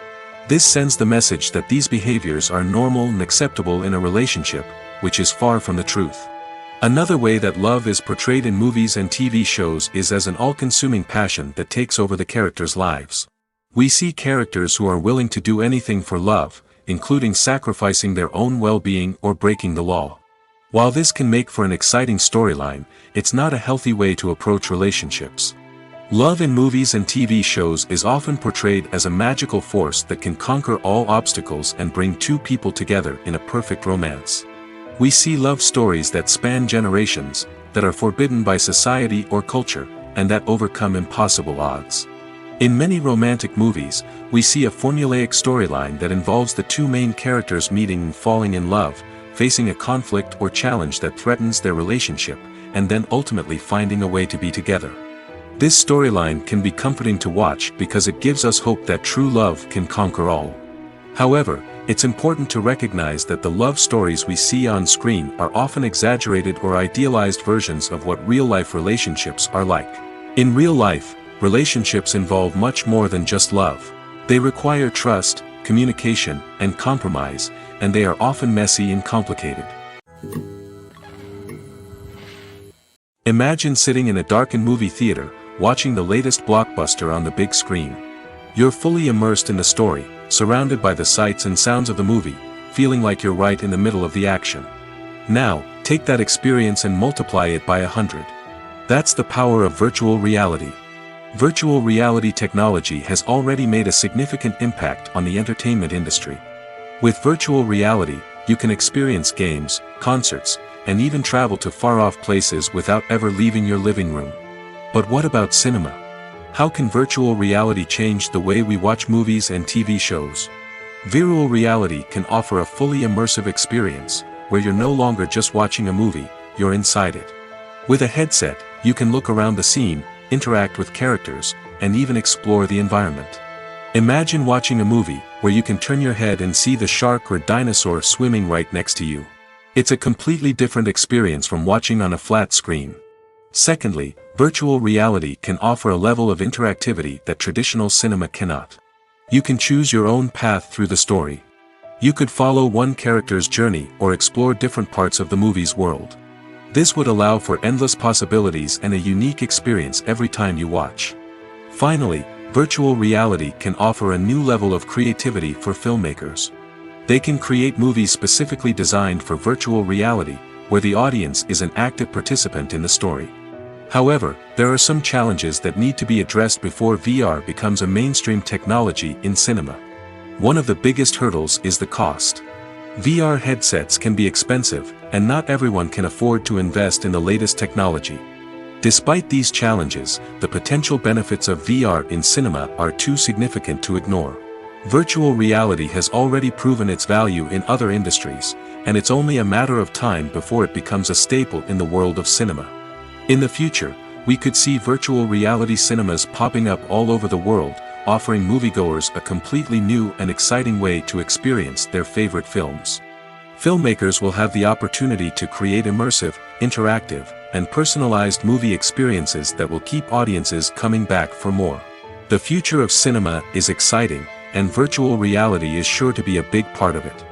This sends the message that these behaviors are normal and acceptable in a relationship, which is far from the truth. Another way that love is portrayed in movies and TV shows is as an all-consuming passion that takes over the characters' lives. We see characters who are willing to do anything for love, including sacrificing their own well-being or breaking the law. While this can make for an exciting storyline, it's not a healthy way to approach relationships. Love in movies and TV shows is often portrayed as a magical force that can conquer all obstacles and bring two people together in a perfect romance. We see love stories that span generations, that are forbidden by society or culture, and that overcome impossible odds. In many romantic movies, we see a formulaic storyline that involves the two main characters meeting and falling in love, facing a conflict or challenge that threatens their relationship, and then ultimately finding a way to be together. This storyline can be comforting to watch because it gives us hope that true love can conquer all. However, it's important to recognize that the love stories we see on screen are often exaggerated or idealized versions of what real-life relationships are like. In real life, relationships involve much more than just love. They require trust, communication, and compromise, and they are often messy and complicated. Imagine sitting in a darkened movie theater, watching the latest blockbuster on the big screen. You're fully immersed in the story, surrounded by the sights and sounds of the movie, feeling like you're right in the middle of the action. Now, take that experience and multiply it by 100. That's the power of virtual reality. Virtual reality technology has already made a significant impact on the entertainment industry. With virtual reality, you can experience games, concerts, and even travel to far-off places without ever leaving your living room. But what about cinema? How can virtual reality change the way we watch movies and TV shows? Virtual reality can offer a fully immersive experience, where you're no longer just watching a movie, you're inside it. With a headset, you can look around the scene, interact with characters, and even explore the environment. Imagine watching a movie where you can turn your head and see the shark or dinosaur swimming right next to you. It's a completely different experience from watching on a flat screen. Secondly, virtual reality can offer a level of interactivity that traditional cinema cannot. You can choose your own path through the story. You could follow one character's journey or explore different parts of the movie's world. This would allow for endless possibilities and a unique experience every time you watch. Finally, virtual reality can offer a new level of creativity for filmmakers. They can create movies specifically designed for virtual reality, where the audience is an active participant in the story. However, there are some challenges that need to be addressed before VR becomes a mainstream technology in cinema. One of the biggest hurdles is the cost. VR headsets can be expensive, and not everyone can afford to invest in the latest technology. Despite these challenges, the potential benefits of VR in cinema are too significant to ignore. Virtual reality has already proven its value in other industries, and it's only a matter of time before it becomes a staple in the world of cinema. In the future, we could see virtual reality cinemas popping up all over the world, offering moviegoers a completely new and exciting way to experience their favorite films. Filmmakers will have the opportunity to create immersive, interactive, and personalized movie experiences that will keep audiences coming back for more. The future of cinema is exciting, and virtual reality is sure to be a big part of it.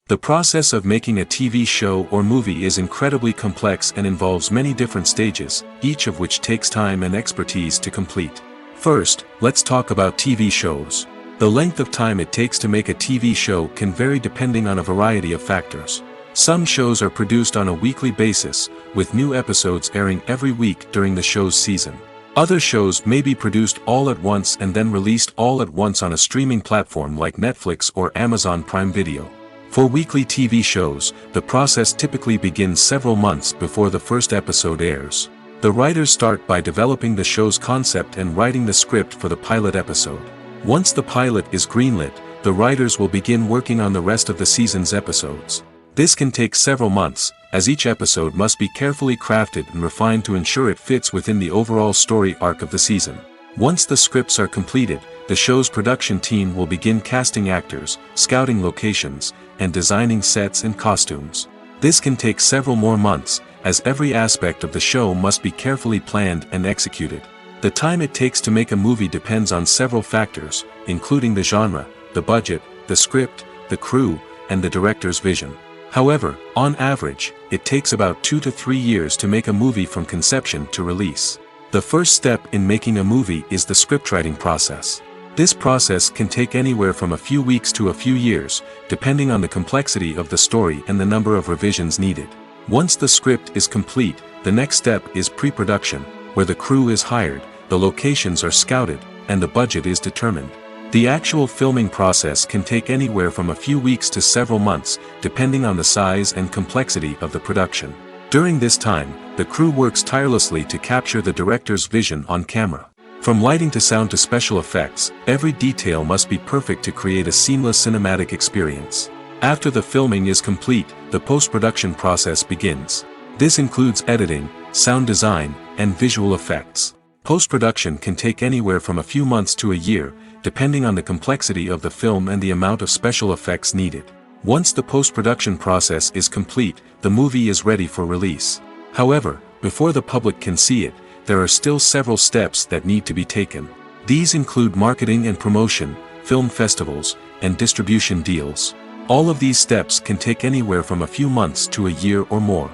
The process of making a TV show or movie is incredibly complex and involves many different stages, each of which takes time and expertise to complete. First, let's talk about TV shows. The length of time it takes to make a TV show can vary depending on a variety of factors. Some shows are produced on a weekly basis, with new episodes airing every week during the show's season. Other shows may be produced all at once and then released all at once on a streaming platform like Netflix or Amazon Prime Video. For weekly TV shows, the process typically begins several months before the first episode airs. The writers start by developing the show's concept and writing the script for the pilot episode. Once the pilot is greenlit, the writers will begin working on the rest of the season's episodes. This can take several months, as each episode must be carefully crafted and refined to ensure it fits within the overall story arc of the season. Once the scripts are completed, the show's production team will begin casting actors, scouting locations, and designing sets and costumes. This can take several more months, as every aspect of the show must be carefully planned and executed. The time it takes to make a movie depends on several factors, including the genre, the budget, the script, the crew, and the director's vision. However, on average, it takes about 2 to 3 years to make a movie from conception to release. The first step in making a movie is the scriptwriting process. This process can take anywhere from a few weeks to a few years, depending on the complexity of the story and the number of revisions needed. Once the script is complete, the next step is pre-production, where the crew is hired, the locations are scouted, and the budget is determined. The actual filming process can take anywhere from a few weeks to several months, depending on the size and complexity of the production. During this time, the crew works tirelessly to capture the director's vision on camera. From lighting to sound to special effects, every detail must be perfect to create a seamless cinematic experience. After the filming is complete, the post-production process begins. This includes editing, sound design, and visual effects. Post-production can take anywhere from a few months to a year, depending on the complexity of the film and the amount of special effects needed. Once the post-production process is complete, the movie is ready for release. However, before the public can see it, there are still several steps that need to be taken. These include marketing and promotion, film festivals, and distribution deals. All of these steps can take anywhere from a few months to a year or more.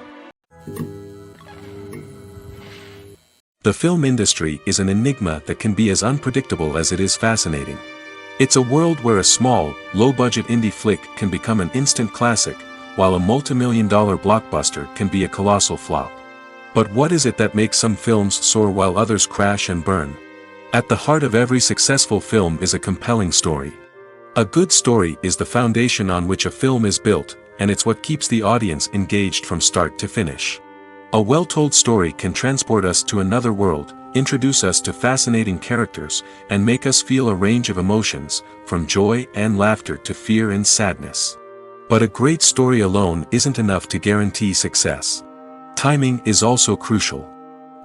The film industry is an enigma that can be as unpredictable as it is fascinating. It's a world where a small, low-budget indie flick can become an instant classic, while a multi-million-dollar blockbuster can be a colossal flop. But what is it that makes some films soar while others crash and burn? At the heart of every successful film is a compelling story. A good story is the foundation on which a film is built, and it's what keeps the audience engaged from start to finish. A well-told story can transport us to another world, introduce us to fascinating characters, and make us feel a range of emotions, from joy and laughter to fear and sadness. But a great story alone isn't enough to guarantee success. Timing is also crucial.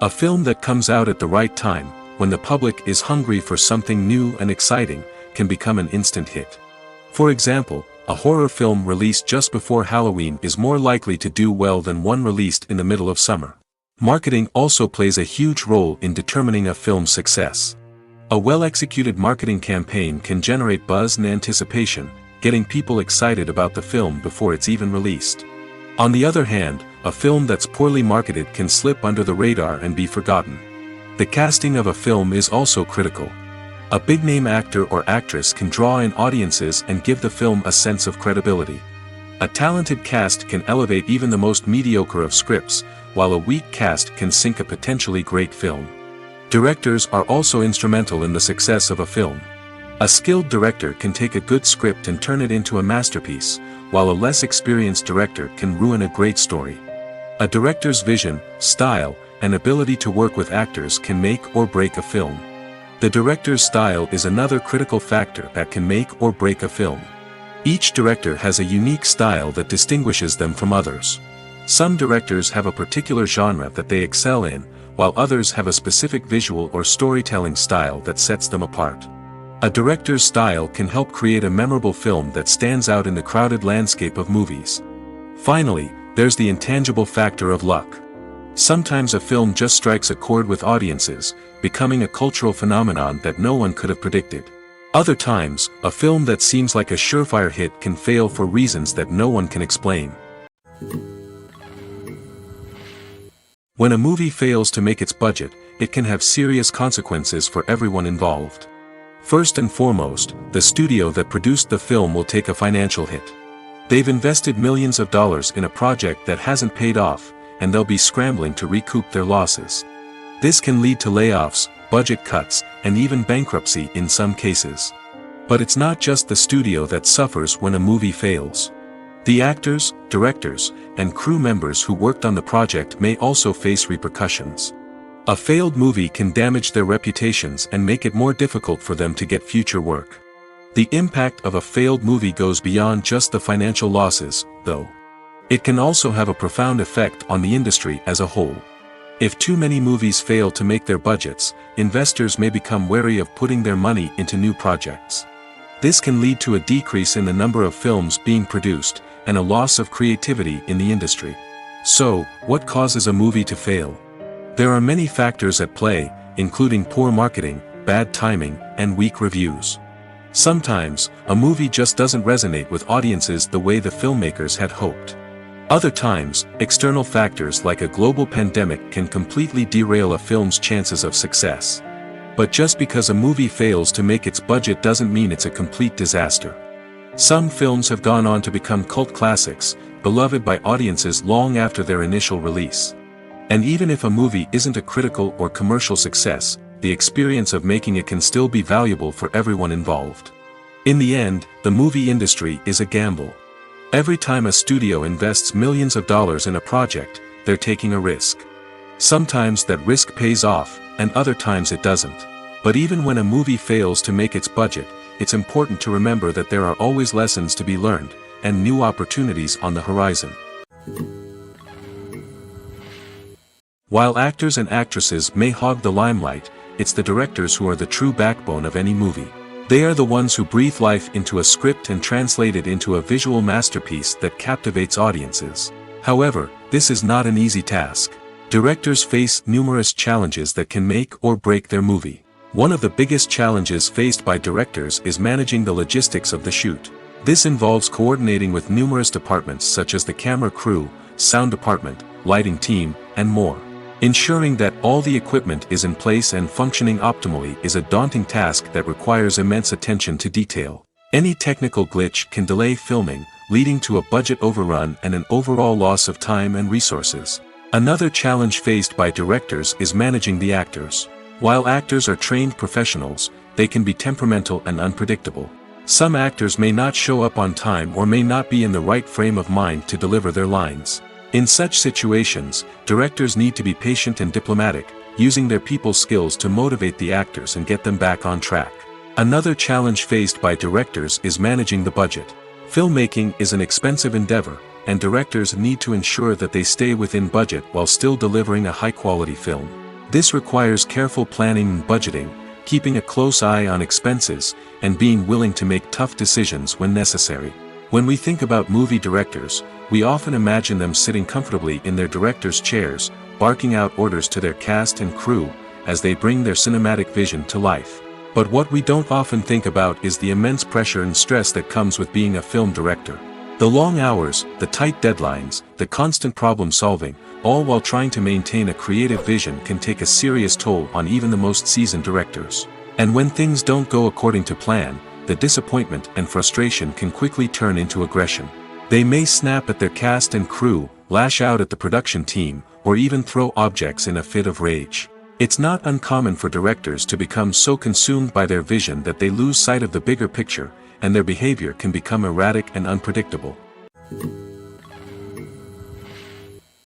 A film that comes out at the right time, when the public is hungry for something new and exciting, can become an instant hit. For example, a horror film released just before Halloween is more likely to do well than one released in the middle of summer. Marketing also plays a huge role in determining a film's success. A well-executed marketing campaign can generate buzz and anticipation, getting people excited about the film before it's even released. On the other hand, a film that's poorly marketed can slip under the radar and be forgotten. The casting of a film is also critical. A big-name actor or actress can draw in audiences and give the film a sense of credibility. A talented cast can elevate even the most mediocre of scripts, while a weak cast can sink a potentially great film. Directors are also instrumental in the success of a film. A skilled director can take a good script and turn it into a masterpiece, while a less experienced director can ruin a great story. A director's vision, style, and ability to work with actors can make or break a film. The director's style is another critical factor that can make or break a film. Each director has a unique style that distinguishes them from others. Some directors have a particular genre that they excel in, while others have a specific visual or storytelling style that sets them apart. A director's style can help create a memorable film that stands out in the crowded landscape of movies. Finally, there's the intangible factor of luck. Sometimes a film just strikes a chord with audiences, becoming a cultural phenomenon that no one could have predicted. Other times, a film that seems like a surefire hit can fail for reasons that no one can explain. When a movie fails to make its budget, it can have serious consequences for everyone involved. First and foremost, the studio that produced the film will take a financial hit. They've invested millions of dollars in a project that hasn't paid off, and they'll be scrambling to recoup their losses. This can lead to layoffs, budget cuts, and even bankruptcy in some cases. But it's not just the studio that suffers when a movie fails. The actors, directors, and crew members who worked on the project may also face repercussions. A failed movie can damage their reputations and make it more difficult for them to get future work. The impact of a failed movie goes beyond just the financial losses, though. It can also have a profound effect on the industry as a whole. If too many movies fail to make their budgets, investors may become wary of putting their money into new projects. This can lead to a decrease in the number of films being produced, and a loss of creativity in the industry. So, what causes a movie to fail? There are many factors at play, including poor marketing, bad timing, and weak reviews. Sometimes, a movie just doesn't resonate with audiences the way the filmmakers had hoped. Other times, external factors like a global pandemic can completely derail a film's chances of success. But just because a movie fails to make its budget doesn't mean it's a complete disaster. Some films have gone on to become cult classics, beloved by audiences long after their initial release. And even if a movie isn't a critical or commercial success, the experience of making it can still be valuable for everyone involved. In the end, the movie industry is a gamble. Every time a studio invests millions of dollars in a project, they're taking a risk. Sometimes that risk pays off, and other times it doesn't. But even when a movie fails to make its budget, it's important to remember that there are always lessons to be learned, and new opportunities on the horizon. While actors and actresses may hog the limelight, it's the directors who are the true backbone of any movie. They are the ones who breathe life into a script and translate it into a visual masterpiece that captivates audiences. However, this is not an easy task. Directors face numerous challenges that can make or break their movie. One of the biggest challenges faced by directors is managing the logistics of the shoot. This involves coordinating with numerous departments such as the camera crew, sound department, lighting team, and more. Ensuring that all the equipment is in place and functioning optimally is a daunting task that requires immense attention to detail. Any technical glitch can delay filming, leading to a budget overrun and an overall loss of time and resources. Another challenge faced by directors is managing the actors. While actors are trained professionals, they can be temperamental and unpredictable. Some actors may not show up on time or may not be in the right frame of mind to deliver their lines. In such situations, directors need to be patient and diplomatic, using their people skills to motivate the actors and get them back on track. Another challenge faced by directors is managing the budget. Filmmaking is an expensive endeavor, and directors need to ensure that they stay within budget while still delivering a high-quality film. This requires careful planning and budgeting, keeping a close eye on expenses, and being willing to make tough decisions when necessary. When we think about movie directors, we often imagine them sitting comfortably in their director's chairs, barking out orders to their cast and crew, as they bring their cinematic vision to life. But what we don't often think about is the immense pressure and stress that comes with being a film director. The long hours, the tight deadlines, the constant problem solving, all while trying to maintain a creative vision can take a serious toll on even the most seasoned directors. And when things don't go according to plan, the disappointment and frustration can quickly turn into aggression. They may snap at their cast and crew, lash out at the production team, or even throw objects in a fit of rage. It's not uncommon for directors to become so consumed by their vision that they lose sight of the bigger picture, and their behavior can become erratic and unpredictable.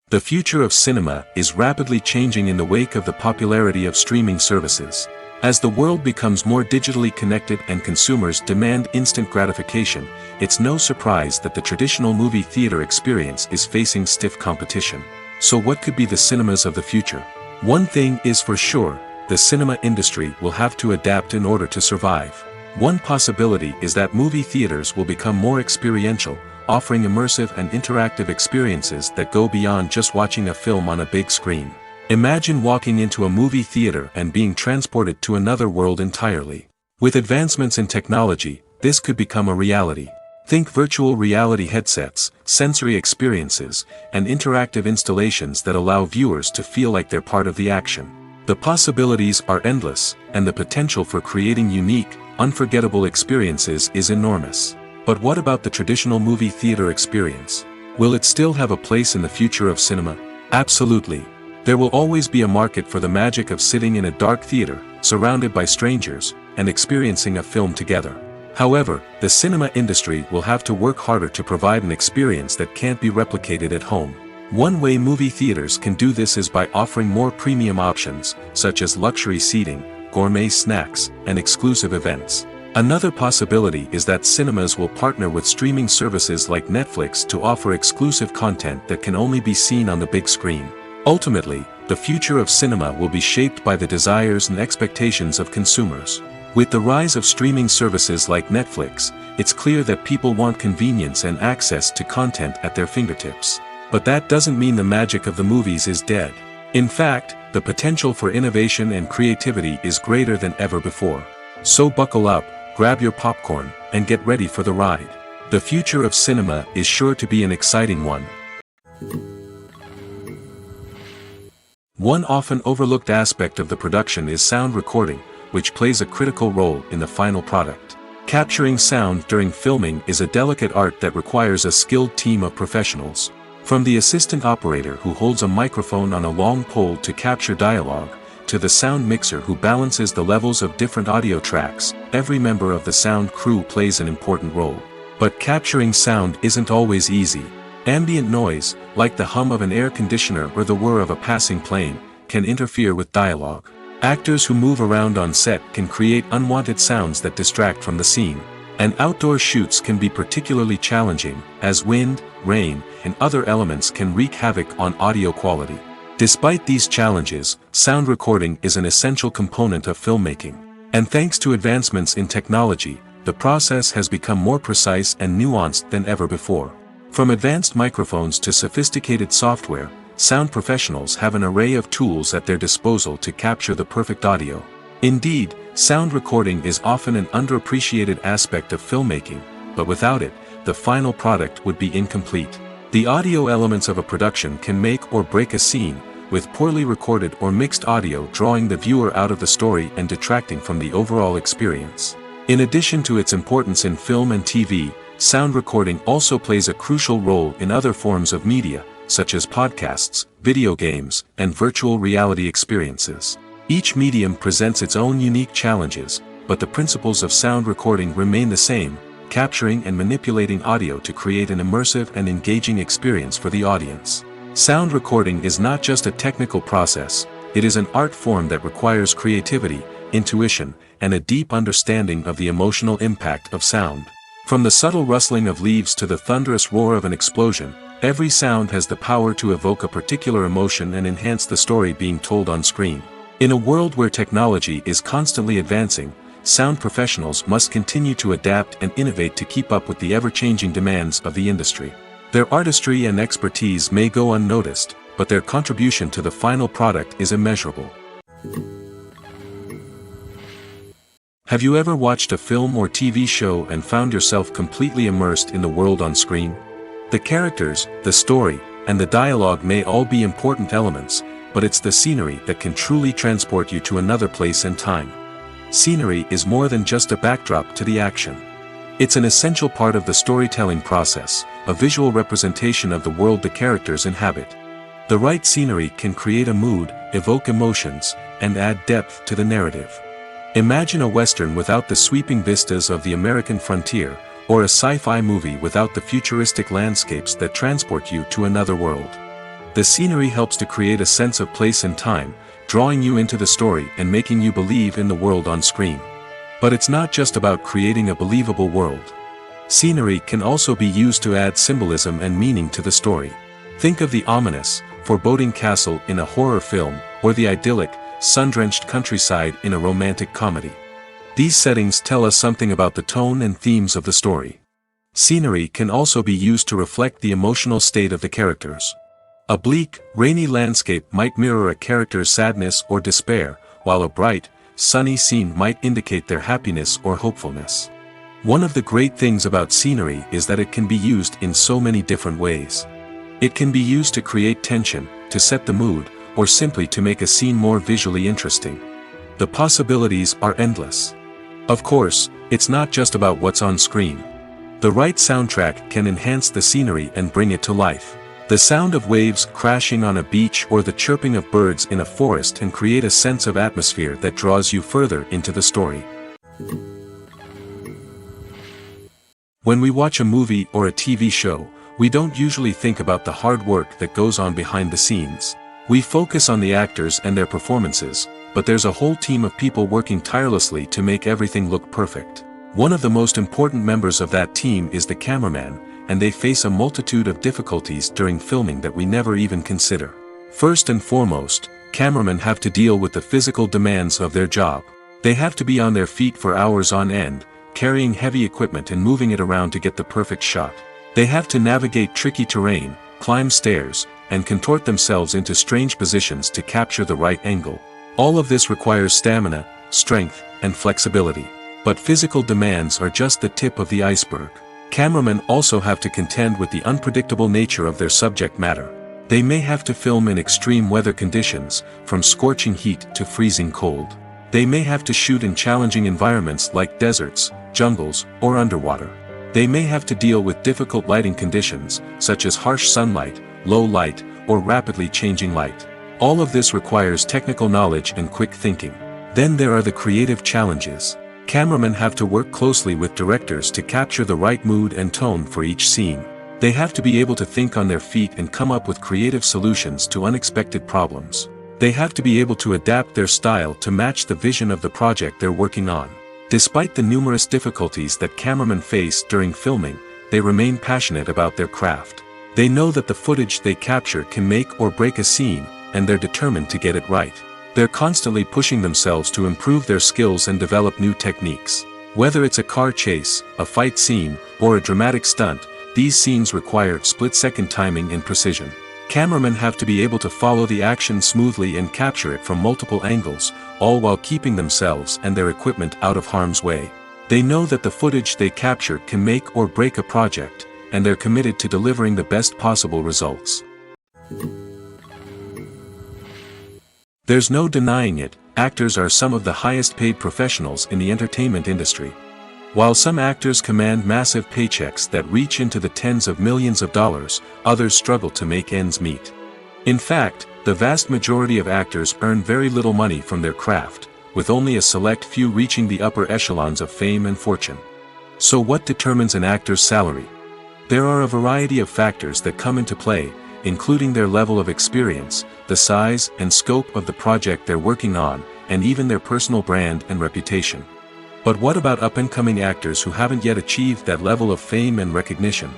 The future of cinema is rapidly changing in the wake of the popularity of streaming services. As the world becomes more digitally connected and consumers demand instant gratification, it's no surprise that the traditional movie theater experience is facing stiff competition. So what could be the cinemas of the future? One thing is for sure, the cinema industry will have to adapt in order to survive. One possibility is that movie theaters will become more experiential, offering immersive and interactive experiences that go beyond just watching a film on a big screen. Imagine walking into a movie theater and being transported to another world entirely. With advancements in technology, this could become a reality. Think virtual reality headsets, sensory experiences, and interactive installations that allow viewers to feel like they're part of the action. The possibilities are endless, and the potential for creating unique, unforgettable experiences is enormous. But what about the traditional movie theater experience? Will it still have a place in the future of cinema? Absolutely. There will always be a market for the magic of sitting in a dark theater, surrounded by strangers, and experiencing a film together. However, the cinema industry will have to work harder to provide an experience that can't be replicated at home. One way movie theaters can do this is by offering more premium options, such as luxury seating, gourmet snacks, and exclusive events. Another possibility is that cinemas will partner with streaming services like Netflix to offer exclusive content that can only be seen on the big screen. Ultimately, the future of cinema will be shaped by the desires and expectations of consumers. With the rise of streaming services like Netflix, it's clear that people want convenience and access to content at their fingertips. But that doesn't mean the magic of the movies is dead. In fact, The potential for innovation and creativity is greater than ever before. So buckle up, grab your popcorn, and get ready for the ride. The future of cinema is sure to be an exciting one. One often overlooked aspect of the production is sound recording, which plays a critical role in the final product. Capturing sound during filming is a delicate art that requires a skilled team of professionals. From the assistant operator who holds a microphone on a long pole to capture dialogue, to the sound mixer who balances the levels of different audio tracks, every member of the sound crew plays an important role. But capturing sound isn't always easy. Ambient noise, like the hum of an air conditioner or the whir of a passing plane, can interfere with dialogue. Actors who move around on set can create unwanted sounds that distract from the scene. And outdoor shoots can be particularly challenging, as wind, rain, and other elements can wreak havoc on audio quality. Despite these challenges, sound recording is an essential component of filmmaking. And thanks to advancements in technology, the process has become more precise and nuanced than ever before. From advanced microphones to sophisticated software, sound professionals have an array of tools at their disposal to capture the perfect audio. Indeed, sound recording is often an underappreciated aspect of filmmaking, but without it, the final product would be incomplete. The audio elements of a production can make or break a scene, with poorly recorded or mixed audio drawing the viewer out of the story and detracting from the overall experience. In addition to its importance in film and TV, sound recording also plays a crucial role in other forms of media, such as podcasts, video games, and virtual reality experiences. Each medium presents its own unique challenges, but the principles of sound recording remain the same, capturing and manipulating audio to create an immersive and engaging experience for the audience. Sound recording is not just a technical process, it is an art form that requires creativity, intuition, and a deep understanding of the emotional impact of sound. From the subtle rustling of leaves to the thunderous roar of an explosion, every sound has the power to evoke a particular emotion and enhance the story being told on screen. In a world where technology is constantly advancing, sound professionals must continue to adapt and innovate to keep up with the ever-changing demands of the industry. Their artistry and expertise may go unnoticed, but their contribution to the final product is immeasurable. Have you ever watched a film or TV show and found yourself completely immersed in the world on screen? The characters, the story, and the dialogue may all be important elements, but it's the scenery that can truly transport you to another place and time. Scenery is more than just a backdrop to the action. It's an essential part of the storytelling process, a visual representation of the world the characters inhabit. The right scenery can create a mood, evoke emotions, and add depth to the narrative. Imagine a Western without the sweeping vistas of the American frontier, or a sci-fi movie without the futuristic landscapes that transport you to another world. The scenery helps to create a sense of place and time, drawing you into the story and making you believe in the world on screen. But it's not just about creating a believable world. Scenery can also be used to add symbolism and meaning to the story. Think of the ominous, foreboding castle in a horror film, or the idyllic, sun-drenched countryside in a romantic comedy. These settings tell us something about the tone and themes of the story. Scenery can also be used to reflect the emotional state of the characters. A bleak, rainy landscape might mirror a character's sadness or despair, while a bright, sunny scene might indicate their happiness or hopefulness. One of the great things about scenery is that it can be used in so many different ways. It can be used to create tension, to set the mood, or simply to make a scene more visually interesting. The possibilities are endless. Of course, it's not just about what's on screen. The right soundtrack can enhance the scenery and bring it to life. The sound of waves crashing on a beach or the chirping of birds in a forest can create a sense of atmosphere that draws you further into the story. When we watch a movie or a TV show, we don't usually think about the hard work that goes on behind the scenes. We focus on the actors and their performances, but there's a whole team of people working tirelessly to make everything look perfect. One of the most important members of that team is the cameraman, and they face a multitude of difficulties during filming that we never even consider. First and foremost, cameramen have to deal with the physical demands of their job. They have to be on their feet for hours on end, carrying heavy equipment and moving it around to get the perfect shot. They have to navigate tricky terrain, climb stairs, and contort themselves into strange positions to capture the right angle. All of this requires stamina, strength, and flexibility. But physical demands are just the tip of the iceberg. Cameramen also have to contend with the unpredictable nature of their subject matter. They may have to film in extreme weather conditions, from scorching heat to freezing cold. They may have to shoot in challenging environments like deserts, jungles, or underwater. They may have to deal with difficult lighting conditions, such as harsh sunlight, low light, or rapidly changing light. All of this requires technical knowledge and quick thinking. Then there are the creative challenges. Cameramen have to work closely with directors to capture the right mood and tone for each scene. They have to be able to think on their feet and come up with creative solutions to unexpected problems. They have to be able to adapt their style to match the vision of the project they're working on. Despite the numerous difficulties that cameramen face during filming, they remain passionate about their craft. They know that the footage they capture can make or break a scene, and they're determined to get it right. They're constantly pushing themselves to improve their skills and develop new techniques. Whether it's a car chase, a fight scene, or a dramatic stunt, these scenes require split-second timing and precision. Cameramen have to be able to follow the action smoothly and capture it from multiple angles, all while keeping themselves and their equipment out of harm's way. They know that the footage they capture can make or break a project, and they're committed to delivering the best possible results. There's no denying it, actors are some of the highest paid professionals in the entertainment industry. While some actors command massive paychecks that reach into the tens of millions of dollars, others struggle to make ends meet. In fact, the vast majority of actors earn very little money from their craft, with only a select few reaching the upper echelons of fame and fortune. So what determines an actor's salary? There are a variety of factors that come into play, including their level of experience, the size and scope of the project they're working on, and even their personal brand and reputation. But what about up-and-coming actors who haven't yet achieved that level of fame and recognition?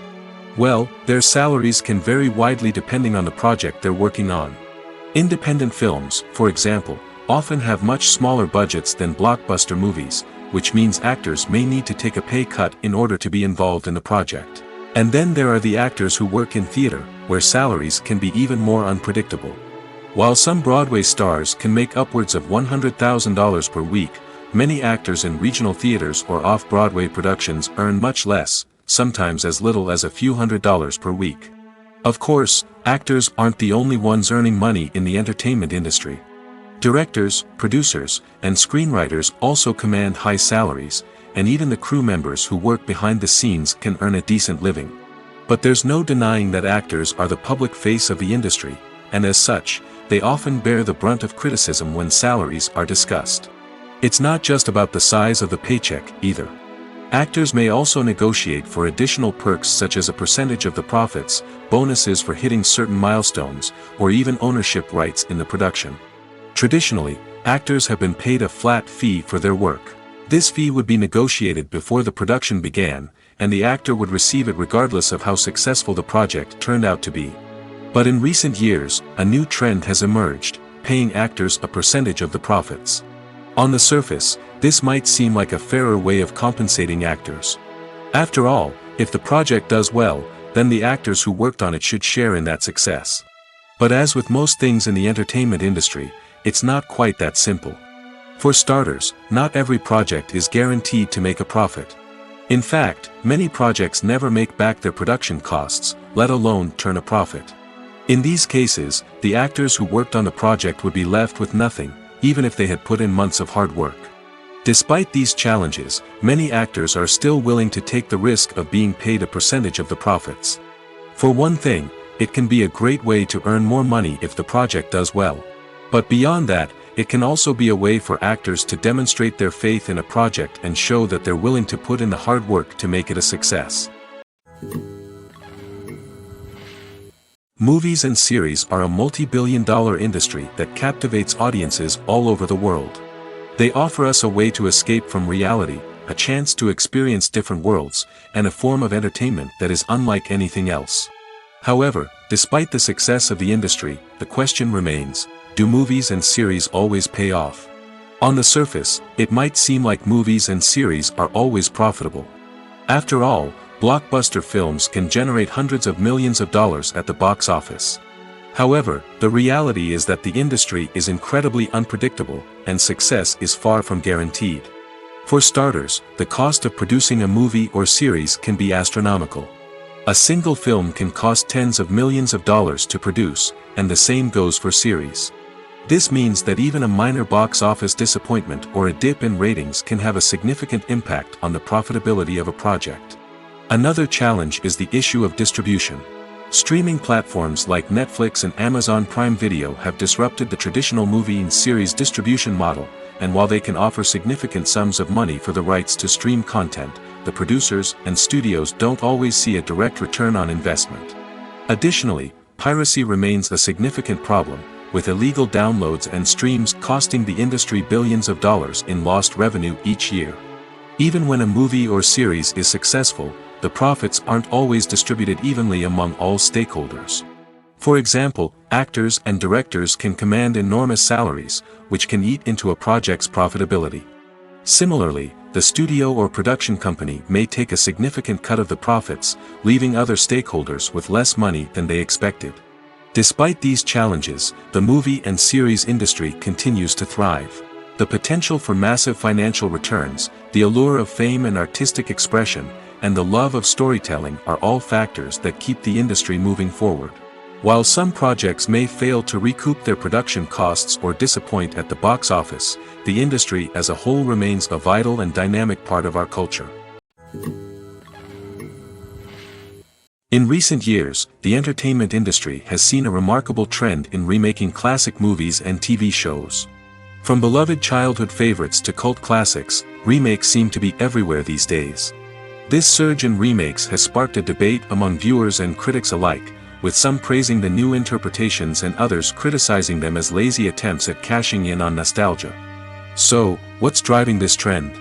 Well, their salaries can vary widely depending on the project they're working on. Independent films, for example, often have much smaller budgets than blockbuster movies, which means actors may need to take a pay cut in order to be involved in the project. And then there are the actors who work in theater, where salaries can be even more unpredictable. While some Broadway stars can make upwards of $100,000 per week, many actors in regional theaters or off-Broadway productions earn much less, sometimes as little as a few $100s per week. Of course, actors aren't the only ones earning money in the entertainment industry. Directors, producers, and screenwriters also command high salaries, and even the crew members who work behind the scenes can earn a decent living. But there's no denying that actors are the public face of the industry, and as such, they often bear the brunt of criticism when salaries are discussed. It's not just about the size of the paycheck, either. Actors may also negotiate for additional perks such as a percentage of the profits, bonuses for hitting certain milestones, or even ownership rights in the production. Traditionally, actors have been paid a flat fee for their work. This fee would be negotiated before the production began, and the actor would receive it regardless of how successful the project turned out to be. But in recent years, a new trend has emerged, paying actors a percentage of the profits. On the surface, this might seem like a fairer way of compensating actors. After all, if the project does well, then the actors who worked on it should share in that success. But as with most things in the entertainment industry, it's not quite that simple. For starters, not every project is guaranteed to make a profit. In fact, many projects never make back their production costs, let alone turn a profit. In these cases, the actors who worked on the project would be left with nothing, even if they had put in months of hard work. Despite these challenges, many actors are still willing to take the risk of being paid a percentage of the profits. For one thing, it can be a great way to earn more money if the project does well. But beyond that, it can also be a way for actors to demonstrate their faith in a project and show that they're willing to put in the hard work to make it a success. Movies and series are a multi-billion-dollar industry that captivates audiences all over the world. They offer us a way to escape from reality, a chance to experience different worlds, and a form of entertainment that is unlike anything else. However, despite the success of the industry, the question remains, do movies and series always pay off? On the surface, it might seem like movies and series are always profitable. After all, blockbuster films can generate hundreds of millions of dollars at the box office. However, the reality is that the industry is incredibly unpredictable, and success is far from guaranteed. For starters, the cost of producing a movie or series can be astronomical. A single film can cost tens of millions of dollars to produce, and the same goes for series. This means that even a minor box office disappointment or a dip in ratings can have a significant impact on the profitability of a project. Another challenge is the issue of distribution. Streaming platforms like Netflix and Amazon Prime Video have disrupted the traditional movie and series distribution model, and while they can offer significant sums of money for the rights to stream content, the producers and studios don't always see a direct return on investment. Additionally, piracy remains a significant problem, with illegal downloads and streams costing the industry billions of dollars in lost revenue each year. Even when a movie or series is successful, the profits aren't always distributed evenly among all stakeholders. For example, actors and directors can command enormous salaries, which can eat into a project's profitability. Similarly, the studio or production company may take a significant cut of the profits, leaving other stakeholders with less money than they expected. Despite these challenges, the movie and series industry continues to thrive. The potential for massive financial returns, the allure of fame and artistic expression, and the love of storytelling are all factors that keep the industry moving forward. While some projects may fail to recoup their production costs or disappoint at the box office, the industry as a whole remains a vital and dynamic part of our culture. In recent years, the entertainment industry has seen a remarkable trend in remaking classic movies and TV shows. From beloved childhood favorites to cult classics, remakes seem to be everywhere these days. This surge in remakes has sparked a debate among viewers and critics alike, with some praising the new interpretations and others criticizing them as lazy attempts at cashing in on nostalgia. So, what's driving this trend?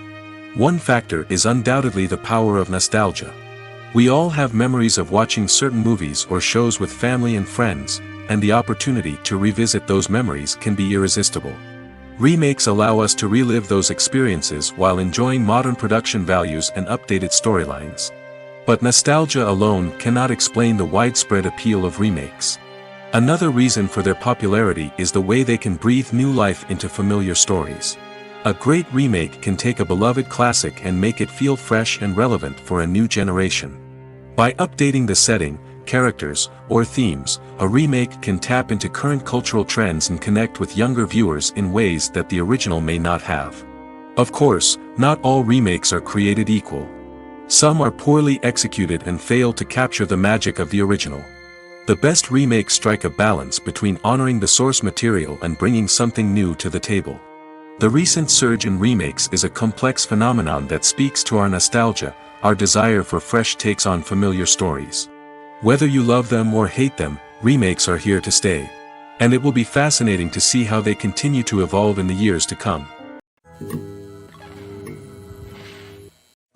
One factor is undoubtedly the power of nostalgia. We all have memories of watching certain movies or shows with family and friends, and the opportunity to revisit those memories can be irresistible. Remakes allow us to relive those experiences while enjoying modern production values and updated storylines. But nostalgia alone cannot explain the widespread appeal of remakes. Another reason for their popularity is the way they can breathe new life into familiar stories. A great remake can take a beloved classic and make it feel fresh and relevant for a new generation. By updating the setting, characters, or themes, a remake can tap into current cultural trends and connect with younger viewers in ways that the original may not have. Of course, not all remakes are created equal. Some are poorly executed and fail to capture the magic of the original. The best remakes strike a balance between honoring the source material and bringing something new to the table. The recent surge in remakes is a complex phenomenon that speaks to our nostalgia, our desire for fresh takes on familiar stories. Whether you love them or hate them, remakes are here to stay. And it will be fascinating to see how they continue to evolve in the years to come.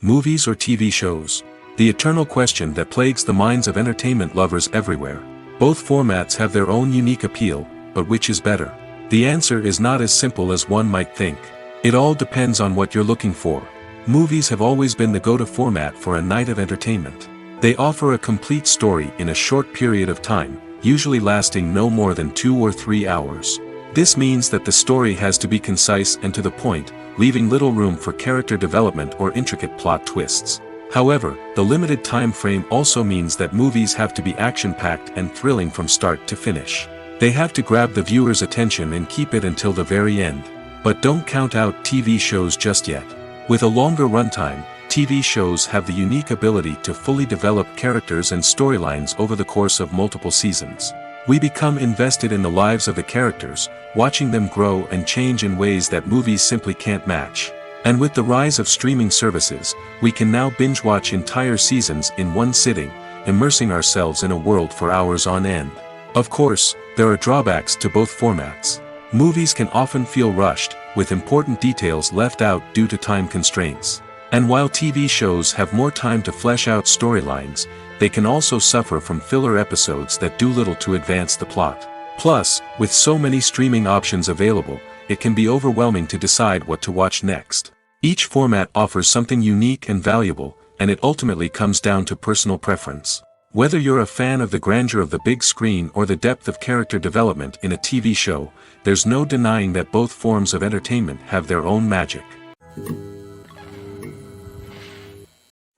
Movies or TV shows? The eternal question that plagues the minds of entertainment lovers everywhere. Both formats have their own unique appeal, but which is better? The answer is not as simple as one might think. It all depends on what you're looking for. Movies have always been the go-to format for a night of entertainment. They offer a complete story in a short period of time, usually lasting no more than 2 or 3 hours. This means that the story has to be concise and to the point, leaving little room for character development or intricate plot twists. However, the limited time frame also means that movies have to be action-packed and thrilling from start to finish. They have to grab the viewer's attention and keep it until the very end. But don't count out TV shows just yet. With a longer runtime, TV shows have the unique ability to fully develop characters and storylines over the course of multiple seasons. We become invested in the lives of the characters, watching them grow and change in ways that movies simply can't match. And with the rise of streaming services, we can now binge-watch entire seasons in one sitting, immersing ourselves in a world for hours on end. Of course, there are drawbacks to both formats. Movies can often feel rushed, with important details left out due to time constraints. And while TV shows have more time to flesh out storylines, they can also suffer from filler episodes that do little to advance the plot. Plus, with so many streaming options available, it can be overwhelming to decide what to watch next. Each format offers something unique and valuable, and it ultimately comes down to personal preference. Whether you're a fan of the grandeur of the big screen or the depth of character development in a TV show, there's no denying that both forms of entertainment have their own magic.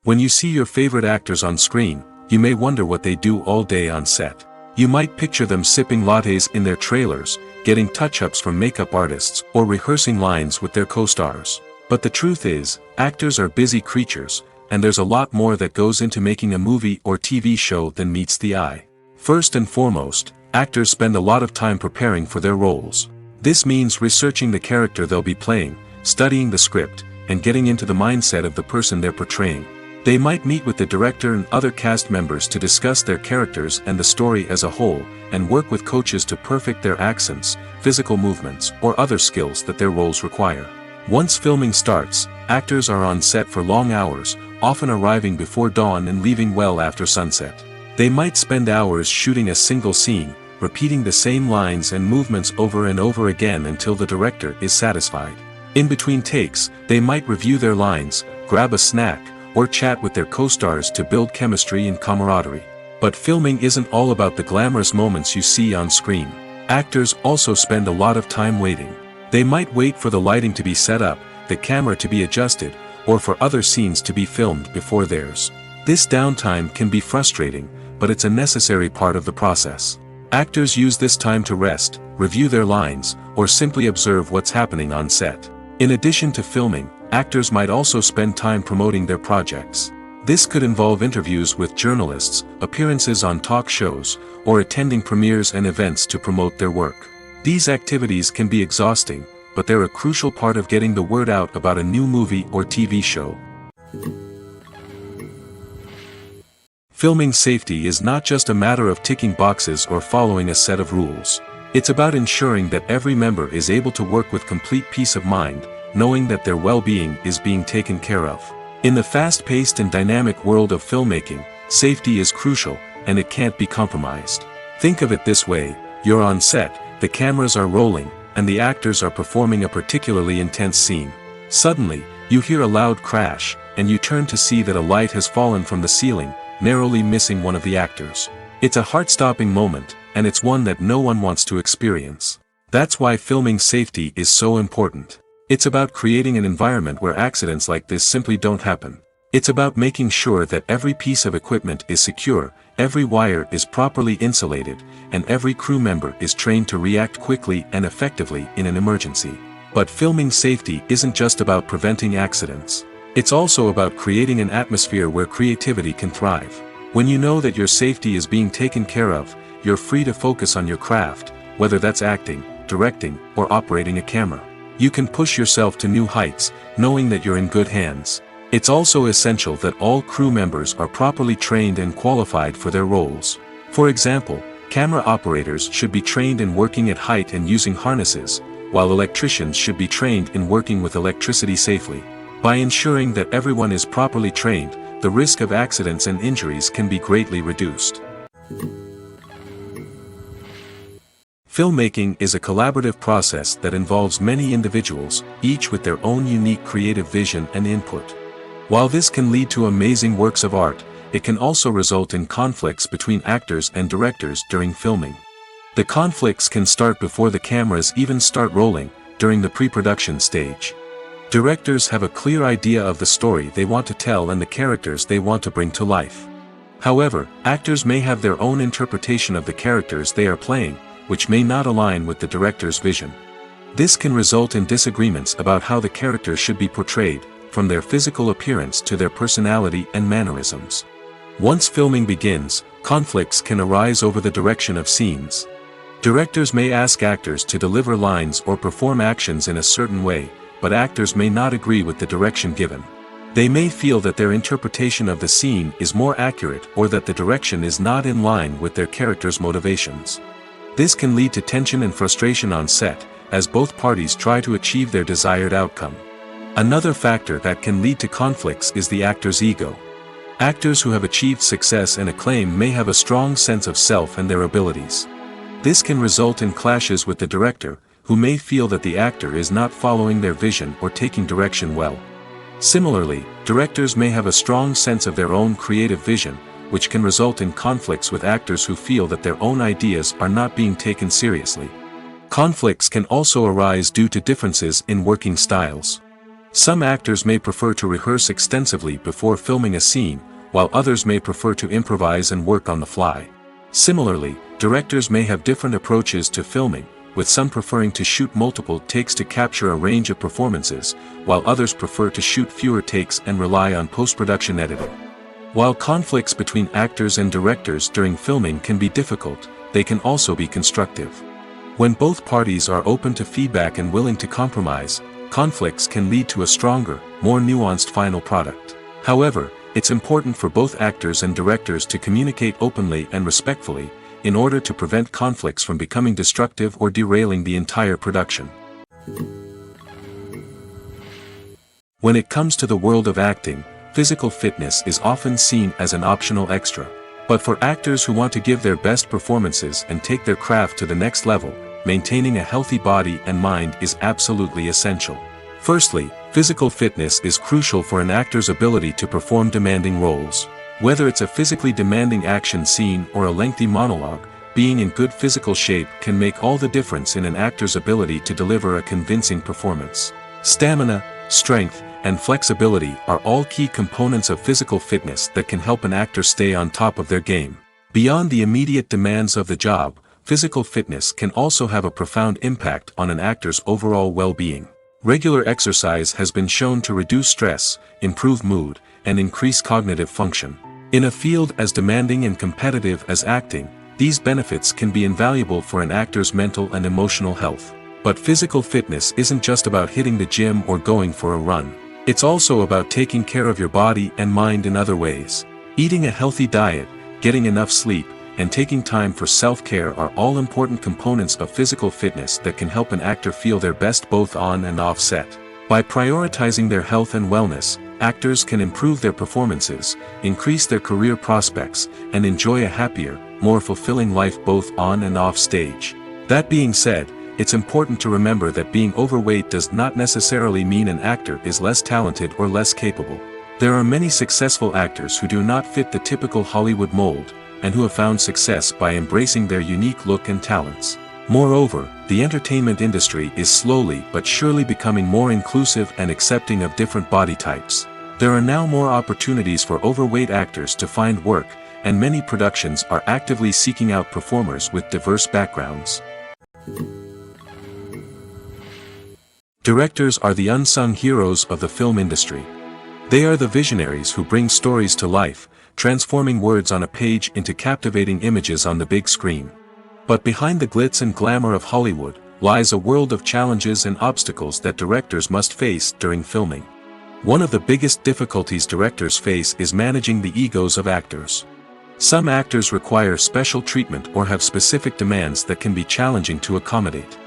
When you see your favorite actors on screen, you may wonder what they do all day on set. You might picture them sipping lattes in their trailers, getting touch-ups from makeup artists, or rehearsing lines with their co-stars. But the truth is, actors are busy creatures, and there's a lot more that goes into making a movie or TV show than meets the eye. First and foremost, actors spend a lot of time preparing for their roles. This means researching the character they'll be playing, studying the script, and getting into the mindset of the person they're portraying. They might meet with the director and other cast members to discuss their characters and the story as a whole, and work with coaches to perfect their accents, physical movements, or other skills that their roles require. Once filming starts, actors are on set for long hours, often arriving before dawn and leaving well after sunset. They might spend hours shooting a single scene, repeating the same lines and movements over and over again until the director is satisfied. In between takes, they might review their lines, grab a snack, or chat with their co-stars to build chemistry and camaraderie. But filming isn't all about the glamorous moments you see on screen. Actors also spend a lot of time waiting. They might wait for the lighting to be set up, the camera to be adjusted, or for other scenes to be filmed before theirs. This downtime can be frustrating, but it's a necessary part of the process. Actors use this time to rest, review their lines, or simply observe what's happening on set. In addition to filming, actors might also spend time promoting their projects. This could involve interviews with journalists, appearances on talk shows, or attending premieres and events to promote their work. These activities can be exhausting, but they're a crucial part of getting the word out about a new movie or TV show. Filming safety is not just a matter of ticking boxes or following a set of rules. It's about ensuring that every member is able to work with complete peace of mind, knowing that their well-being is being taken care of. In the fast-paced and dynamic world of filmmaking, safety is crucial, and it can't be compromised. Think of it this way: you're on set, the cameras are rolling, and the actors are performing a particularly intense scene. Suddenly, you hear a loud crash, and you turn to see that a light has fallen from the ceiling, narrowly missing one of the actors. It's a heart-stopping moment, and it's one that no one wants to experience. That's why filming safety is so important. It's about creating an environment where accidents like this simply don't happen. It's about making sure that every piece of equipment is secure, every wire is properly insulated, and every crew member is trained to react quickly and effectively in an emergency. But filming safety isn't just about preventing accidents. It's also about creating an atmosphere where creativity can thrive. When you know that your safety is being taken care of, you're free to focus on your craft, whether that's acting, directing, or operating a camera. You can push yourself to new heights, knowing that you're in good hands. It's also essential that all crew members are properly trained and qualified for their roles. For example, camera operators should be trained in working at height and using harnesses, while electricians should be trained in working with electricity safely. By ensuring that everyone is properly trained, the risk of accidents and injuries can be greatly reduced. Filmmaking is a collaborative process that involves many individuals, each with their own unique creative vision and input. While this can lead to amazing works of art, it can also result in conflicts between actors and directors during filming. The conflicts can start before the cameras even start rolling, during the pre-production stage. Directors have a clear idea of the story they want to tell and the characters they want to bring to life. However, actors may have their own interpretation of the characters they are playing, which may not align with the director's vision. This can result in disagreements about how the characters should be portrayed, from their physical appearance to their personality and mannerisms. Once filming begins, conflicts can arise over the direction of scenes. Directors may ask actors to deliver lines or perform actions in a certain way, but actors may not agree with the direction given. They may feel that their interpretation of the scene is more accurate or that the direction is not in line with their character's motivations. This can lead to tension and frustration on set, as both parties try to achieve their desired outcome. Another factor that can lead to conflicts is the actor's ego. Actors who have achieved success and acclaim may have a strong sense of self and their abilities. This can result in clashes with the director, who may feel that the actor is not following their vision or taking direction well. Similarly, directors may have a strong sense of their own creative vision, which can result in conflicts with actors who feel that their own ideas are not being taken seriously. Conflicts can also arise due to differences in working styles. Some actors may prefer to rehearse extensively before filming a scene, while others may prefer to improvise and work on the fly. Similarly, directors may have different approaches to filming, with some preferring to shoot multiple takes to capture a range of performances, while others prefer to shoot fewer takes and rely on post-production editing. While conflicts between actors and directors during filming can be difficult, they can also be constructive. When both parties are open to feedback and willing to compromise, conflicts can lead to a stronger, more nuanced final product. However, it's important for both actors and directors to communicate openly and respectfully, in order to prevent conflicts from becoming destructive or derailing the entire production. When it comes to the world of acting, physical fitness is often seen as an optional extra. But for actors who want to give their best performances and take their craft to the next level, maintaining a healthy body and mind is absolutely essential. Firstly, physical fitness is crucial for an actor's ability to perform demanding roles. Whether it's a physically demanding action scene or a lengthy monologue, being in good physical shape can make all the difference in an actor's ability to deliver a convincing performance. Stamina, strength, and flexibility are all key components of physical fitness that can help an actor stay on top of their game. Beyond the immediate demands of the job, physical fitness can also have a profound impact on an actor's overall well-being. Regular exercise has been shown to reduce stress, improve mood, and increase cognitive function. In a field as demanding and competitive as acting, these benefits can be invaluable for an actor's mental and emotional health. But physical fitness isn't just about hitting the gym or going for a run. It's also about taking care of your body and mind in other ways. Eating a healthy diet, getting enough sleep, and taking time for self-care are all important components of physical fitness that can help an actor feel their best both on and off set. By prioritizing their health and wellness, actors can improve their performances, increase their career prospects, and enjoy a happier, more fulfilling life both on and off stage. That being said, it's important to remember that being overweight does not necessarily mean an actor is less talented or less capable. There are many successful actors who do not fit the typical Hollywood mold, and who have found success by embracing their unique look and talents. Moreover, the entertainment industry is slowly but surely becoming more inclusive and accepting of different body types. There are now more opportunities for overweight actors to find work, and many productions are actively seeking out performers with diverse backgrounds. Directors are the unsung heroes of the film industry. They are the visionaries who bring stories to life, transforming words on a page into captivating images on the big screen. But behind the glitz and glamour of Hollywood, lies a world of challenges and obstacles that directors must face during filming. One of the biggest difficulties directors face is managing the egos of actors. Some actors require special treatment or have specific demands that can be challenging to accommodate.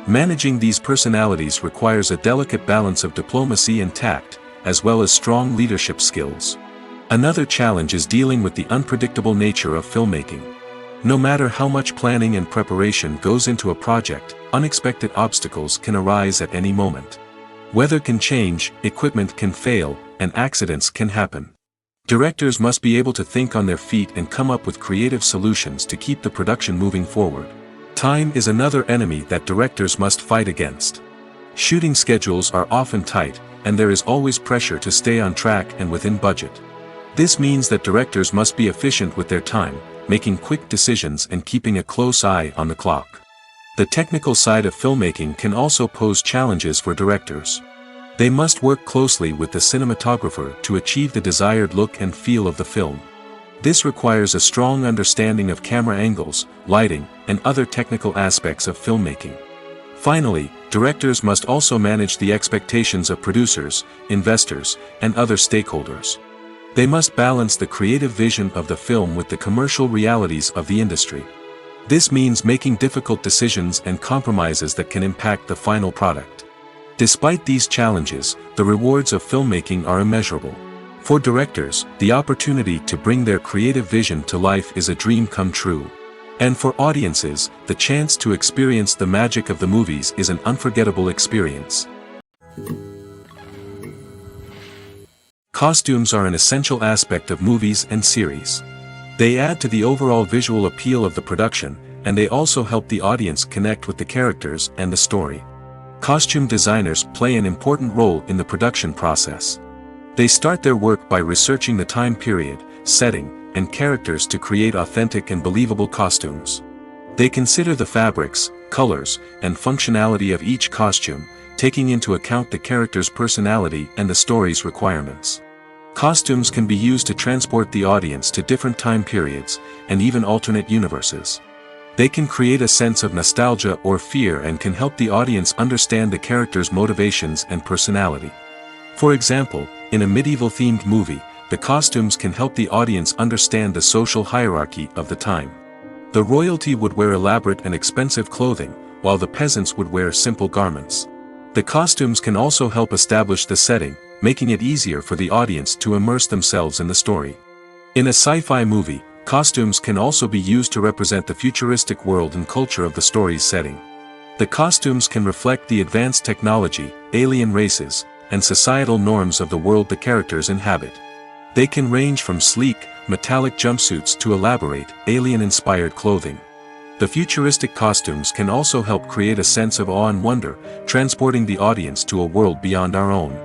Managing these personalities requires a delicate balance of diplomacy and tact, as well as strong leadership skills. Another challenge is dealing with the unpredictable nature of filmmaking. No matter how much planning and preparation goes into a project, unexpected obstacles can arise at any moment. Weather can change, equipment can fail, and accidents can happen. Directors must be able to think on their feet and come up with creative solutions to keep the production moving forward. Time is another enemy that directors must fight against. Shooting schedules are often tight, and there is always pressure to stay on track and within budget. This means that directors must be efficient with their time, making quick decisions and keeping a close eye on the clock. The technical side of filmmaking can also pose challenges for directors. They must work closely with the cinematographer to achieve the desired look and feel of the film. This requires a strong understanding of camera angles, lighting, and other technical aspects of filmmaking. Finally, directors must also manage the expectations of producers, investors, and other stakeholders. They must balance the creative vision of the film with the commercial realities of the industry. This means making difficult decisions and compromises that can impact the final product. Despite these challenges, the rewards of filmmaking are immeasurable. For directors, the opportunity to bring their creative vision to life is a dream come true. And for audiences, the chance to experience the magic of the movies is an unforgettable experience. Costumes are an essential aspect of movies and series. They add to the overall visual appeal of the production, and they also help the audience connect with the characters and the story. Costume designers play an important role in the production process. They start their work by researching the time period, setting, and characters to create authentic and believable costumes. They consider the fabrics, colors, and functionality of each costume, taking into account the character's personality and the story's requirements. Costumes can be used to transport the audience to different time periods, and even alternate universes. They can create a sense of nostalgia or fear and can help the audience understand the character's motivations and personality. For example, in a medieval-themed movie, the costumes can help the audience understand the social hierarchy of the time. The royalty would wear elaborate and expensive clothing, while the peasants would wear simple garments. The costumes can also help establish the setting, making it easier for the audience to immerse themselves in the story. In a sci-fi movie, costumes can also be used to represent the futuristic world and culture of the story's setting. The costumes can reflect the advanced technology, alien races, and societal norms of the world the characters inhabit. They can range from sleek, metallic jumpsuits to elaborate, alien-inspired clothing. The futuristic costumes can also help create a sense of awe and wonder, transporting the audience to a world beyond our own.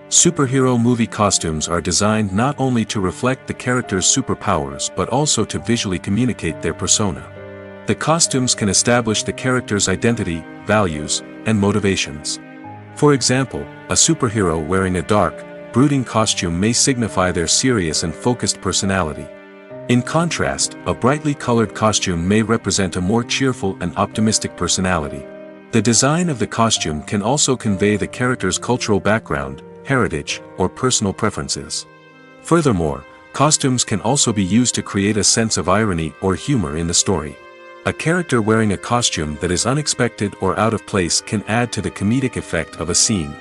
Superhero movie costumes are designed not only to reflect the character's superpowers but also to visually communicate their persona. The costumes can establish the character's identity, values, and motivations. For example, a superhero wearing a dark, brooding costume may signify their serious and focused personality. In contrast, a brightly colored costume may represent a more cheerful and optimistic personality. The design of the costume can also convey the character's cultural background, heritage, or personal preferences. Furthermore, costumes can also be used to create a sense of irony or humor in the story. A character wearing a costume that is unexpected or out of place can add to the comedic effect of a scene.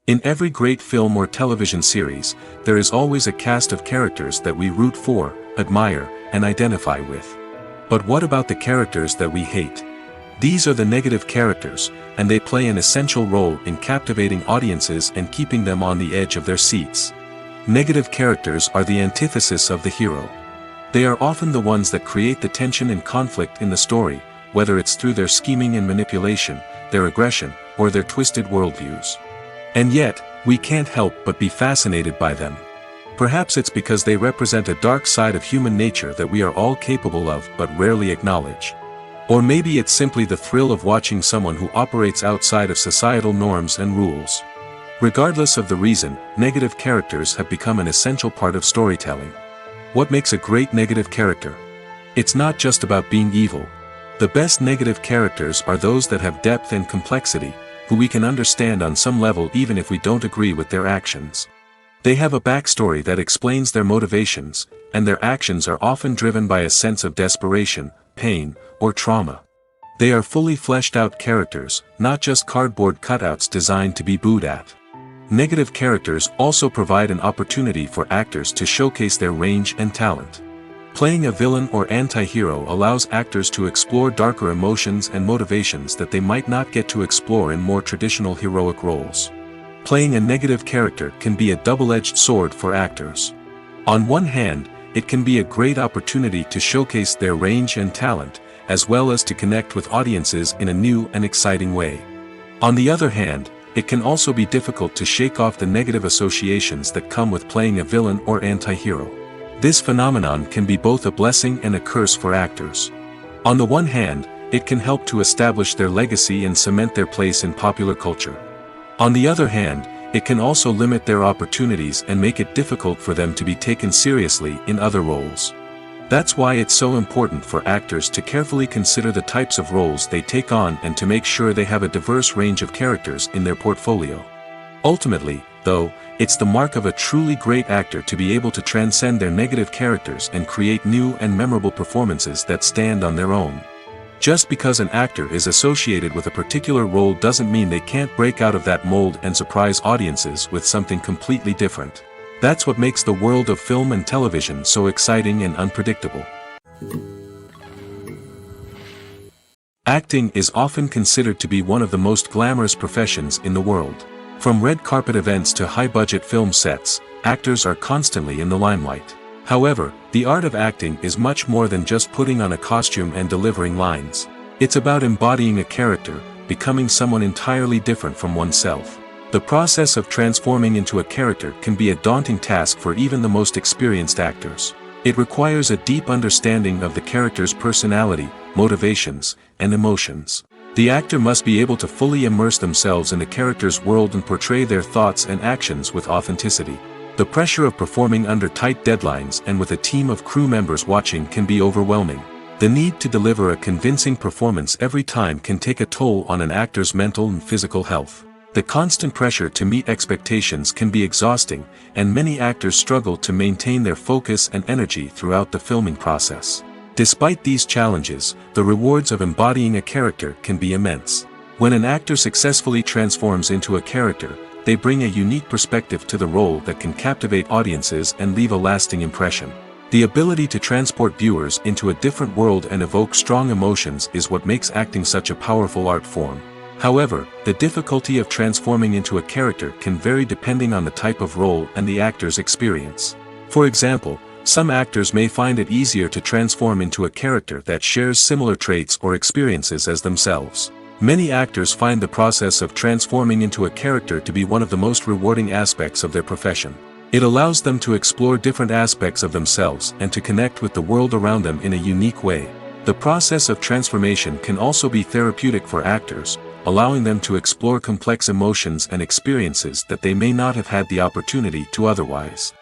In every great film or television series, there is always a cast of characters that we root for, admire, and identify with. But what about the characters that we hate? These are the negative characters, and they play an essential role in captivating audiences and keeping them on the edge of their seats. Negative characters are the antithesis of the hero. They are often the ones that create the tension and conflict in the story, whether it's through their scheming and manipulation, their aggression, or their twisted worldviews. And yet, we can't help but be fascinated by them. Perhaps it's because they represent a dark side of human nature that we are all capable of but rarely acknowledge. Or maybe it's simply the thrill of watching someone who operates outside of societal norms and rules. Regardless of the reason, negative characters have become an essential part of storytelling. What makes a great negative character? It's not just about being evil. The best negative characters are those that have depth and complexity, who we can understand on some level even if we don't agree with their actions. They have a backstory that explains their motivations, and their actions are often driven by a sense of desperation, pain, or trauma. They are fully fleshed out characters, not just cardboard cutouts designed to be booed at. Negative characters also provide an opportunity for actors to showcase their range and talent. Playing a villain or anti-hero allows actors to explore darker emotions and motivations that they might not get to explore in more traditional heroic roles. Playing a negative character can be a double-edged sword for actors. On one hand, it can be a great opportunity to showcase their range and talent, as well as to connect with audiences in a new and exciting way. On the other hand, it can also be difficult to shake off the negative associations that come with playing a villain or anti-hero. This phenomenon can be both a blessing and a curse for actors. On the one hand, it can help to establish their legacy and cement their place in popular culture. On the other hand, it can also limit their opportunities and make it difficult for them to be taken seriously in other roles. That's why it's so important for actors to carefully consider the types of roles they take on and to make sure they have a diverse range of characters in their portfolio. Ultimately, though, it's the mark of a truly great actor to be able to transcend their negative characters and create new and memorable performances that stand on their own. Just because an actor is associated with a particular role doesn't mean they can't break out of that mold and surprise audiences with something completely different. That's what makes the world of film and television so exciting and unpredictable. Acting is often considered to be one of the most glamorous professions in the world. From red carpet events to high-budget film sets, actors are constantly in the limelight. However, the art of acting is much more than just putting on a costume and delivering lines. It's about embodying a character, becoming someone entirely different from oneself. The process of transforming into a character can be a daunting task for even the most experienced actors. It requires a deep understanding of the character's personality, motivations, and emotions. The actor must be able to fully immerse themselves in the character's world and portray their thoughts and actions with authenticity. The pressure of performing under tight deadlines and with a team of crew members watching can be overwhelming. The need to deliver a convincing performance every time can take a toll on an actor's mental and physical health. The constant pressure to meet expectations can be exhausting, and many actors struggle to maintain their focus and energy throughout the filming process. Despite these challenges, the rewards of embodying a character can be immense. When an actor successfully transforms into a character, they bring a unique perspective to the role that can captivate audiences and leave a lasting impression. The ability to transport viewers into a different world and evoke strong emotions is what makes acting such a powerful art form. However, the difficulty of transforming into a character can vary depending on the type of role and the actor's experience. For example, some actors may find it easier to transform into a character that shares similar traits or experiences as themselves. Many actors find the process of transforming into a character to be one of the most rewarding aspects of their profession. It allows them to explore different aspects of themselves and to connect with the world around them in a unique way. The process of transformation can also be therapeutic for actors, allowing them to explore complex emotions and experiences that they may not have had the opportunity to otherwise.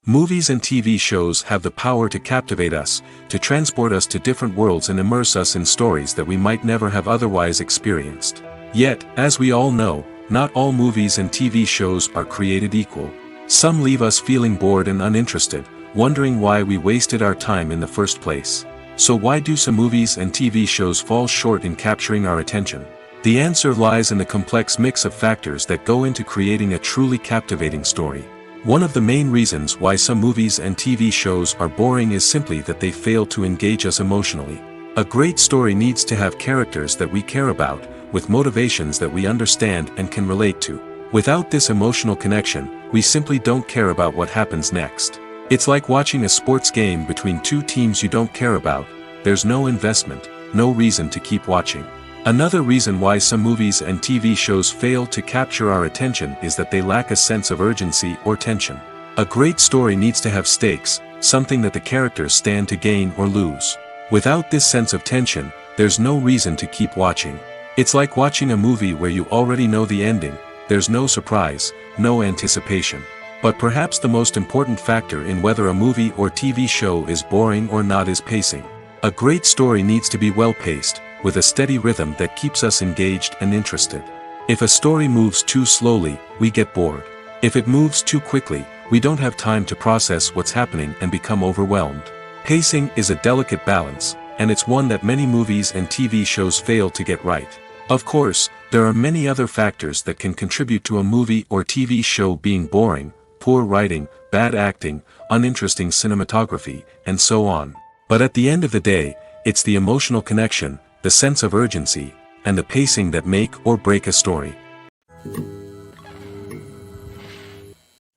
Movies and TV shows have the power to captivate us, to transport us to different worlds and immerse us in stories that we might never have otherwise experienced. Yet, as we all know, not all movies and TV shows are created equal. Some leave us feeling bored and uninterested, wondering why we wasted our time in the first place. So why do some movies and TV shows fall short in capturing our attention? The answer lies in the complex mix of factors that go into creating a truly captivating story. One of the main reasons why some movies and TV shows are boring is simply that they fail to engage us emotionally. A great story needs to have characters that we care about, with motivations that we understand and can relate to. Without this emotional connection, we simply don't care about what happens next. It's like watching a sports game between two teams you don't care about. There's no investment, no reason to keep watching. Another reason why some movies and TV shows fail to capture our attention is that they lack a sense of urgency or tension. A great story needs to have stakes, something that the characters stand to gain or lose. Without this sense of tension, there's no reason to keep watching. It's like watching a movie where you already know the ending. There's no surprise, no anticipation. But perhaps the most important factor in whether a movie or TV show is boring or not is pacing. A great story needs to be well-paced, with a steady rhythm that keeps us engaged and interested. If a story moves too slowly, we get bored. If it moves too quickly, we don't have time to process what's happening and become overwhelmed. Pacing is a delicate balance, and it's one that many movies and TV shows fail to get right. Of course, there are many other factors that can contribute to a movie or TV show being boring: poor writing, bad acting, uninteresting cinematography, and so on. But at the end of the day, it's the emotional connection, the sense of urgency, and the pacing that make or break a story.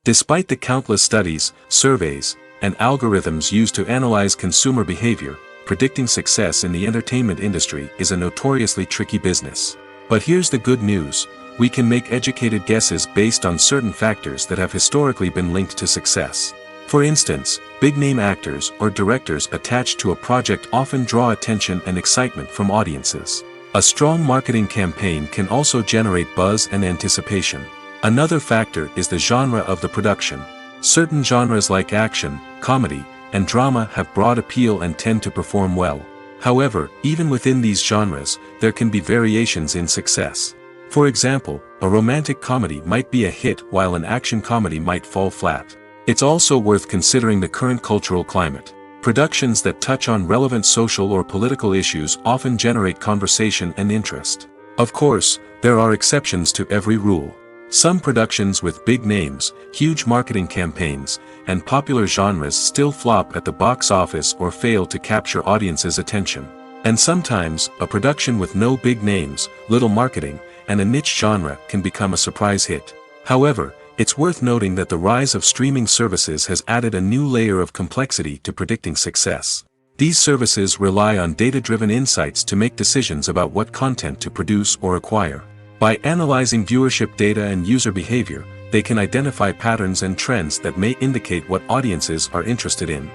Despite the countless studies, surveys, and algorithms used to analyze consumer behavior, predicting success in the entertainment industry is a notoriously tricky business. But here's the good news: we can make educated guesses based on certain factors that have historically been linked to success. For instance, big-name actors or directors attached to a project often draw attention and excitement from audiences. A strong marketing campaign can also generate buzz and anticipation. Another factor is the genre of the production. Certain genres like action, comedy, and drama have broad appeal and tend to perform well. However, even within these genres, there can be variations in success. For example, a romantic comedy might be a hit while an action comedy might fall flat. It's also worth considering the current cultural climate. Productions that touch on relevant social or political issues often generate conversation and interest. Of course, there are exceptions to every rule. Some productions with big names, huge marketing campaigns, and popular genres still flop at the box office or fail to capture audiences' attention. And sometimes, a production with no big names, little marketing, and a niche genre can become a surprise hit. However, it's worth noting that the rise of streaming services has added a new layer of complexity to predicting success. These services rely on data-driven insights to make decisions about what content to produce or acquire. By analyzing viewership data and user behavior, they can identify patterns and trends that may indicate what audiences are interested in.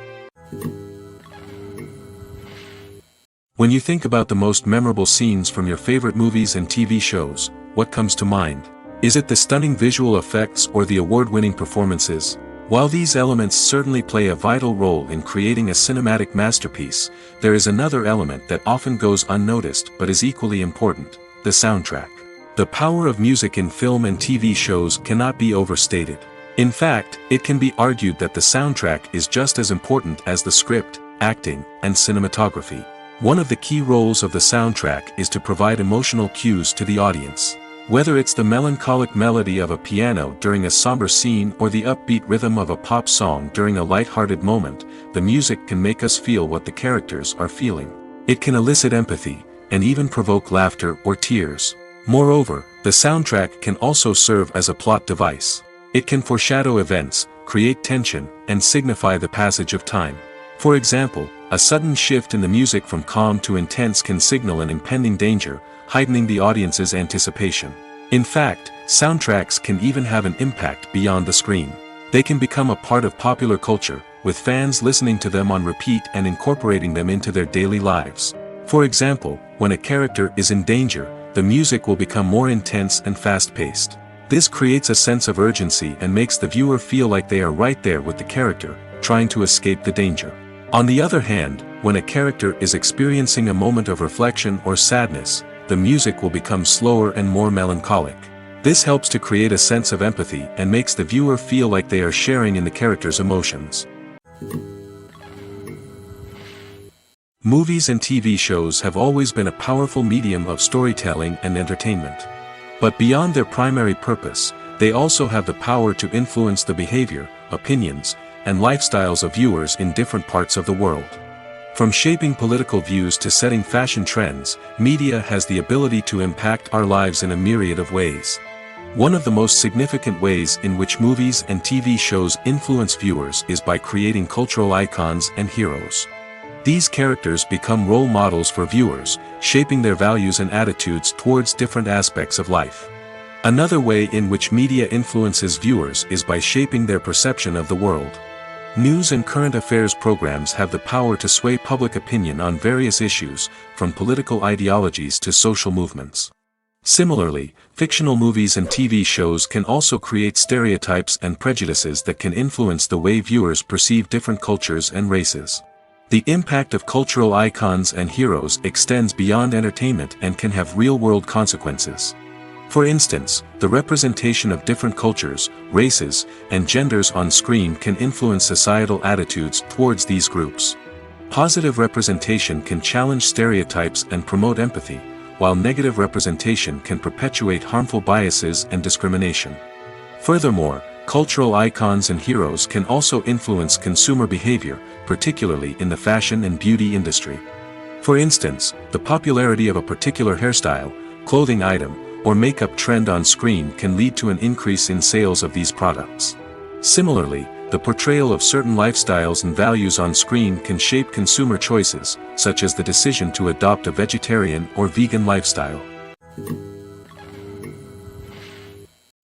When you think about the most memorable scenes from your favorite movies and TV shows, what comes to mind? Is it the stunning visual effects or the award-winning performances? While these elements certainly play a vital role in creating a cinematic masterpiece, there is another element that often goes unnoticed but is equally important: the soundtrack. The power of music in film and TV shows cannot be overstated. In fact, it can be argued that the soundtrack is just as important as the script, acting, and cinematography. One of the key roles of the soundtrack is to provide emotional cues to the audience. Whether it's the melancholic melody of a piano during a somber scene or the upbeat rhythm of a pop song during a light-hearted moment, the music can make us feel what the characters are feeling. It can elicit empathy, and even provoke laughter or tears. Moreover, the soundtrack can also serve as a plot device. It can foreshadow events, create tension, and signify the passage of time. For example, a sudden shift in the music from calm to intense can signal an impending danger, heightening the audience's anticipation. In fact, soundtracks can even have an impact beyond the screen. They can become a part of popular culture, with fans listening to them on repeat and incorporating them into their daily lives. For example, when a character is in danger, the music will become more intense and fast-paced. This creates a sense of urgency and makes the viewer feel like they are right there with the character, trying to escape the danger. On the other hand, when a character is experiencing a moment of reflection or sadness, the music will become slower and more melancholic. This helps to create a sense of empathy and makes the viewer feel like they are sharing in the character's emotions. Movies and TV shows have always been a powerful medium of storytelling and entertainment. But beyond their primary purpose, they also have the power to influence the behavior, opinions, and lifestyles of viewers in different parts of the world. From shaping political views to setting fashion trends, media has the ability to impact our lives in a myriad of ways. One of the most significant ways in which movies and TV shows influence viewers is by creating cultural icons and heroes. These characters become role models for viewers, shaping their values and attitudes towards different aspects of life. Another way in which media influences viewers is by shaping their perception of the world. News and current affairs programs have the power to sway public opinion on various issues, from political ideologies to social movements. Similarly, fictional movies and TV shows can also create stereotypes and prejudices that can influence the way viewers perceive different cultures and races. The impact of cultural icons and heroes extends beyond entertainment and can have real-world consequences. For instance, the representation of different cultures, races, and genders on screen can influence societal attitudes towards these groups. Positive representation can challenge stereotypes and promote empathy, while negative representation can perpetuate harmful biases and discrimination. Furthermore, cultural icons and heroes can also influence consumer behavior, particularly in the fashion and beauty industry. For instance, the popularity of a particular hairstyle, clothing item, or makeup trend on screen can lead to an increase in sales of these products. Similarly, the portrayal of certain lifestyles and values on screen can shape consumer choices, such as the decision to adopt a vegetarian or vegan lifestyle.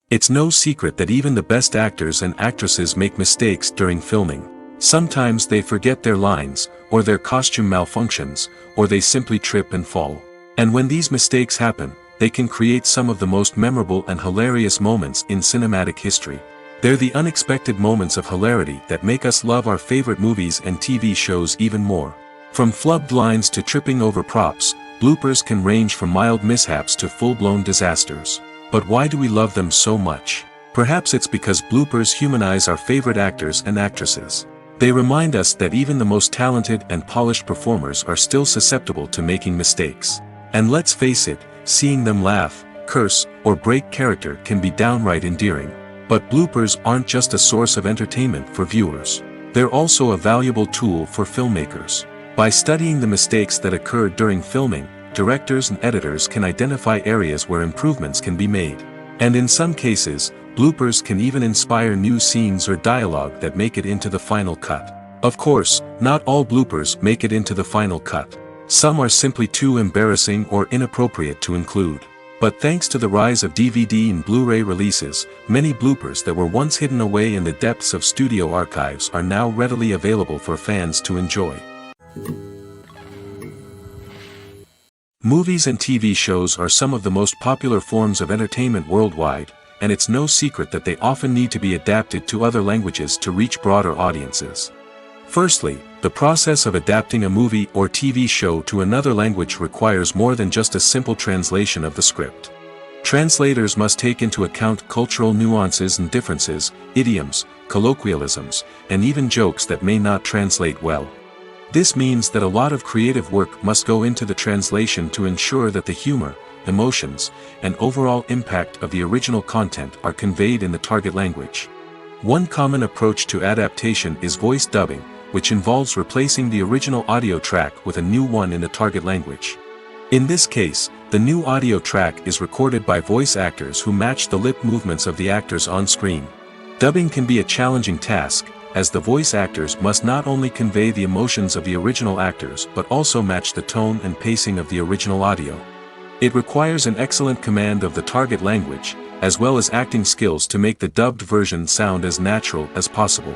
It's no secret that even the best actors and actresses make mistakes during filming. Sometimes they forget their lines, or their costume malfunctions, or they simply trip and fall. And when these mistakes happen, they can create some of the most memorable and hilarious moments in cinematic history. They're the unexpected moments of hilarity that make us love our favorite movies and TV shows even more. From flubbed lines to tripping over props, bloopers can range from mild mishaps to full-blown disasters. But why do we love them so much? Perhaps it's because bloopers humanize our favorite actors and actresses. They remind us that even the most talented and polished performers are still susceptible to making mistakes. And let's face it, seeing them laugh, curse, or break character can be downright endearing. But bloopers aren't just a source of entertainment for viewers. They're also a valuable tool for filmmakers. By studying the mistakes that occurred during filming, directors and editors can identify areas where improvements can be made. And in some cases, bloopers can even inspire new scenes or dialogue that make it into the final cut. Of course, not all bloopers make it into the final cut. Some are simply too embarrassing or inappropriate to include. But thanks to the rise of DVD and Blu-ray releases, many bloopers that were once hidden away in the depths of studio archives are now readily available for fans to enjoy. Movies and TV shows are some of the most popular forms of entertainment worldwide, and it's no secret that they often need to be adapted to other languages to reach broader audiences. Firstly, the process of adapting a movie or TV show to another language requires more than just a simple translation of the script. Translators must take into account cultural nuances and differences, idioms, colloquialisms, and even jokes that may not translate well. This means that a lot of creative work must go into the translation to ensure that the humor, emotions, and overall impact of the original content are conveyed in the target language. One common approach to adaptation is voice dubbing, which involves replacing the original audio track with a new one in the target language. In this case, the new audio track is recorded by voice actors who match the lip movements of the actors on screen. Dubbing can be a challenging task, as the voice actors must not only convey the emotions of the original actors but also match the tone and pacing of the original audio. It requires an excellent command of the target language, as well as acting skills to make the dubbed version sound as natural as possible.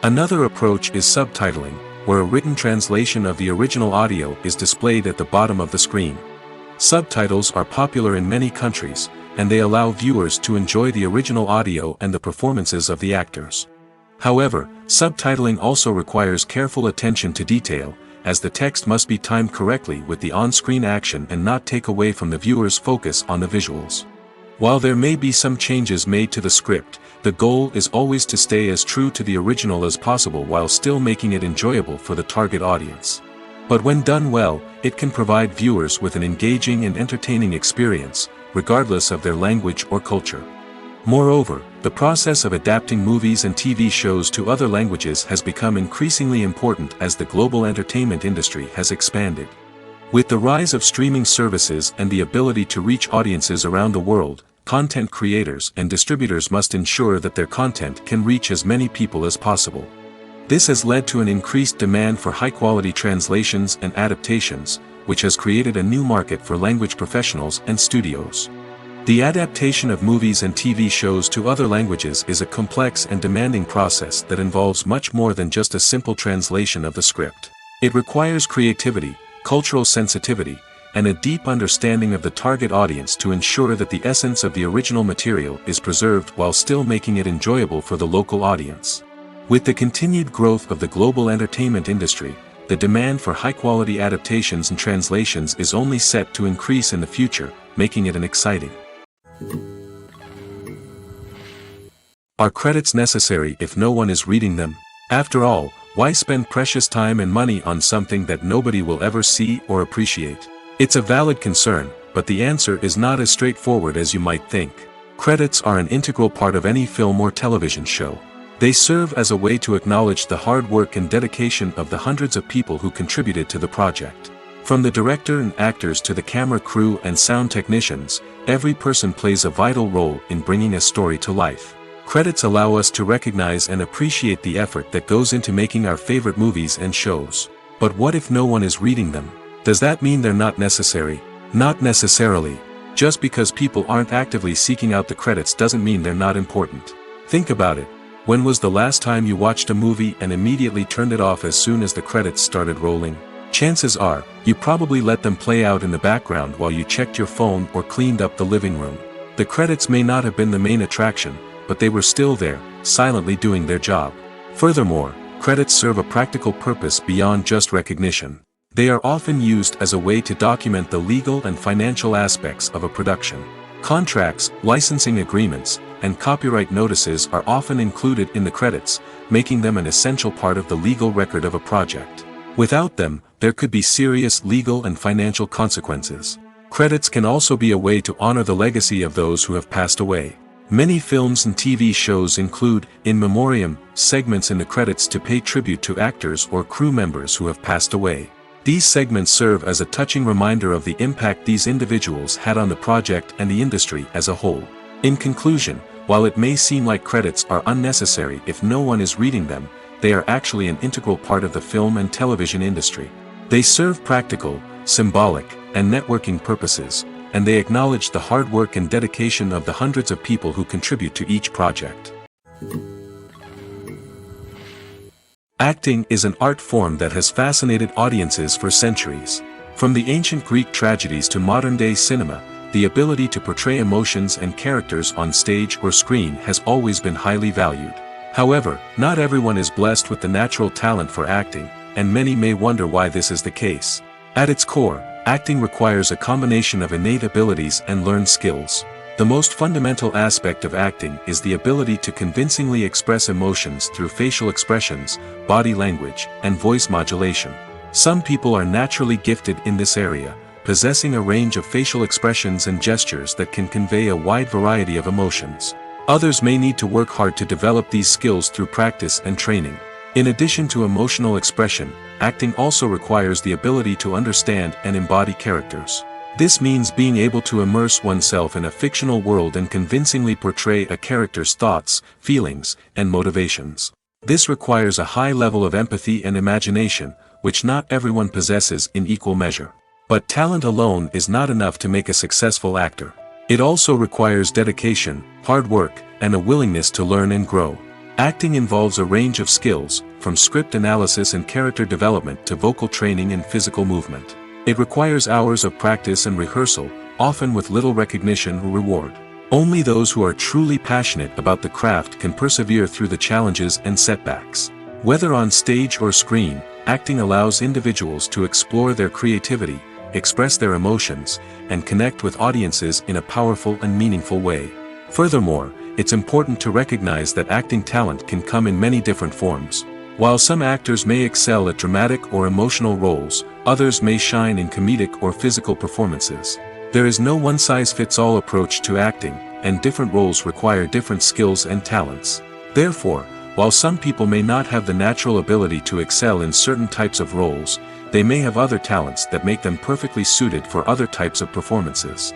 Another approach is subtitling, where a written translation of the original audio is displayed at the bottom of the screen. Subtitles are popular in many countries, and they allow viewers to enjoy the original audio and the performances of the actors. However, subtitling also requires careful attention to detail, as the text must be timed correctly with the on-screen action and not take away from the viewer's focus on the visuals. While there may be some changes made to the script, the goal is always to stay as true to the original as possible while still making it enjoyable for the target audience. But when done well, it can provide viewers with an engaging and entertaining experience, regardless of their language or culture. Moreover, the process of adapting movies and TV shows to other languages has become increasingly important as the global entertainment industry has expanded. With the rise of streaming services and the ability to reach audiences around the world, content creators and distributors must ensure that their content can reach as many people as possible. This has led to an increased demand for high-quality translations and adaptations, which has created a new market for language professionals and studios. The adaptation of movies and TV shows to other languages is a complex and demanding process that involves much more than just a simple translation of the script. It requires creativity, cultural sensitivity, and a deep understanding of the target audience to ensure that the essence of the original material is preserved while still making it enjoyable for the local audience. With the continued growth of the global entertainment industry, the demand for high-quality adaptations and translations is only set to increase in the future, making it an exciting. Are credits necessary if no one is reading them? After all, why spend precious time and money on something that nobody will ever see or appreciate? It's a valid concern, but the answer is not as straightforward as you might think. Credits are an integral part of any film or television show. They serve as a way to acknowledge the hard work and dedication of the hundreds of people who contributed to the project. From the director and actors to the camera crew and sound technicians, every person plays a vital role in bringing a story to life. Credits allow us to recognize and appreciate the effort that goes into making our favorite movies and shows. But what if no one is reading them? Does that mean they're not necessary? Not necessarily. Just because people aren't actively seeking out the credits doesn't mean they're not important. Think about it. When was the last time you watched a movie and immediately turned it off as soon as the credits started rolling? Chances are, you probably let them play out in the background while you checked your phone or cleaned up the living room. The credits may not have been the main attraction, but they were still there, silently doing their job. Furthermore, credits serve a practical purpose beyond just recognition. They are often used as a way to document the legal and financial aspects of a production. Contracts, licensing agreements, and copyright notices are often included in the credits, making them an essential part of the legal record of a project. Without them, there could be serious legal and financial consequences. Credits can also be a way to honor the legacy of those who have passed away. Many films and TV shows include, in memoriam, segments in the credits to pay tribute to actors or crew members who have passed away. These segments serve as a touching reminder of the impact these individuals had on the project and the industry as a whole. In conclusion, while it may seem like credits are unnecessary if no one is reading them, they are actually an integral part of the film and television industry. They serve practical, symbolic, and networking purposes, and they acknowledge the hard work and dedication of the hundreds of people who contribute to each project. Acting is an art form that has fascinated audiences for centuries. From the ancient Greek tragedies to modern-day cinema, the ability to portray emotions and characters on stage or screen has always been highly valued. However, not everyone is blessed with the natural talent for acting, and many may wonder why this is the case. At its core, acting requires a combination of innate abilities and learned skills. The most fundamental aspect of acting is the ability to convincingly express emotions through facial expressions, body language, and voice modulation. Some people are naturally gifted in this area, possessing a range of facial expressions and gestures that can convey a wide variety of emotions. Others may need to work hard to develop these skills through practice and training. In addition to emotional expression, acting also requires the ability to understand and embody characters. This means being able to immerse oneself in a fictional world and convincingly portray a character's thoughts, feelings, and motivations. This requires a high level of empathy and imagination, which not everyone possesses in equal measure. But talent alone is not enough to make a successful actor. It also requires dedication, hard work, and a willingness to learn and grow. Acting involves a range of skills, from script analysis and character development to vocal training and physical movement. It requires hours of practice and rehearsal, often with little recognition or reward. Only those who are truly passionate about the craft can persevere through the challenges and setbacks. Whether on stage or screen, acting allows individuals to explore their creativity, express their emotions, and connect with audiences in a powerful and meaningful way. Furthermore, it's important to recognize that acting talent can come in many different forms. While some actors may excel at dramatic or emotional roles, others may shine in comedic or physical performances. There is no one-size-fits-all approach to acting, and different roles require different skills and talents. Therefore, while some people may not have the natural ability to excel in certain types of roles, they may have other talents that make them perfectly suited for other types of performances.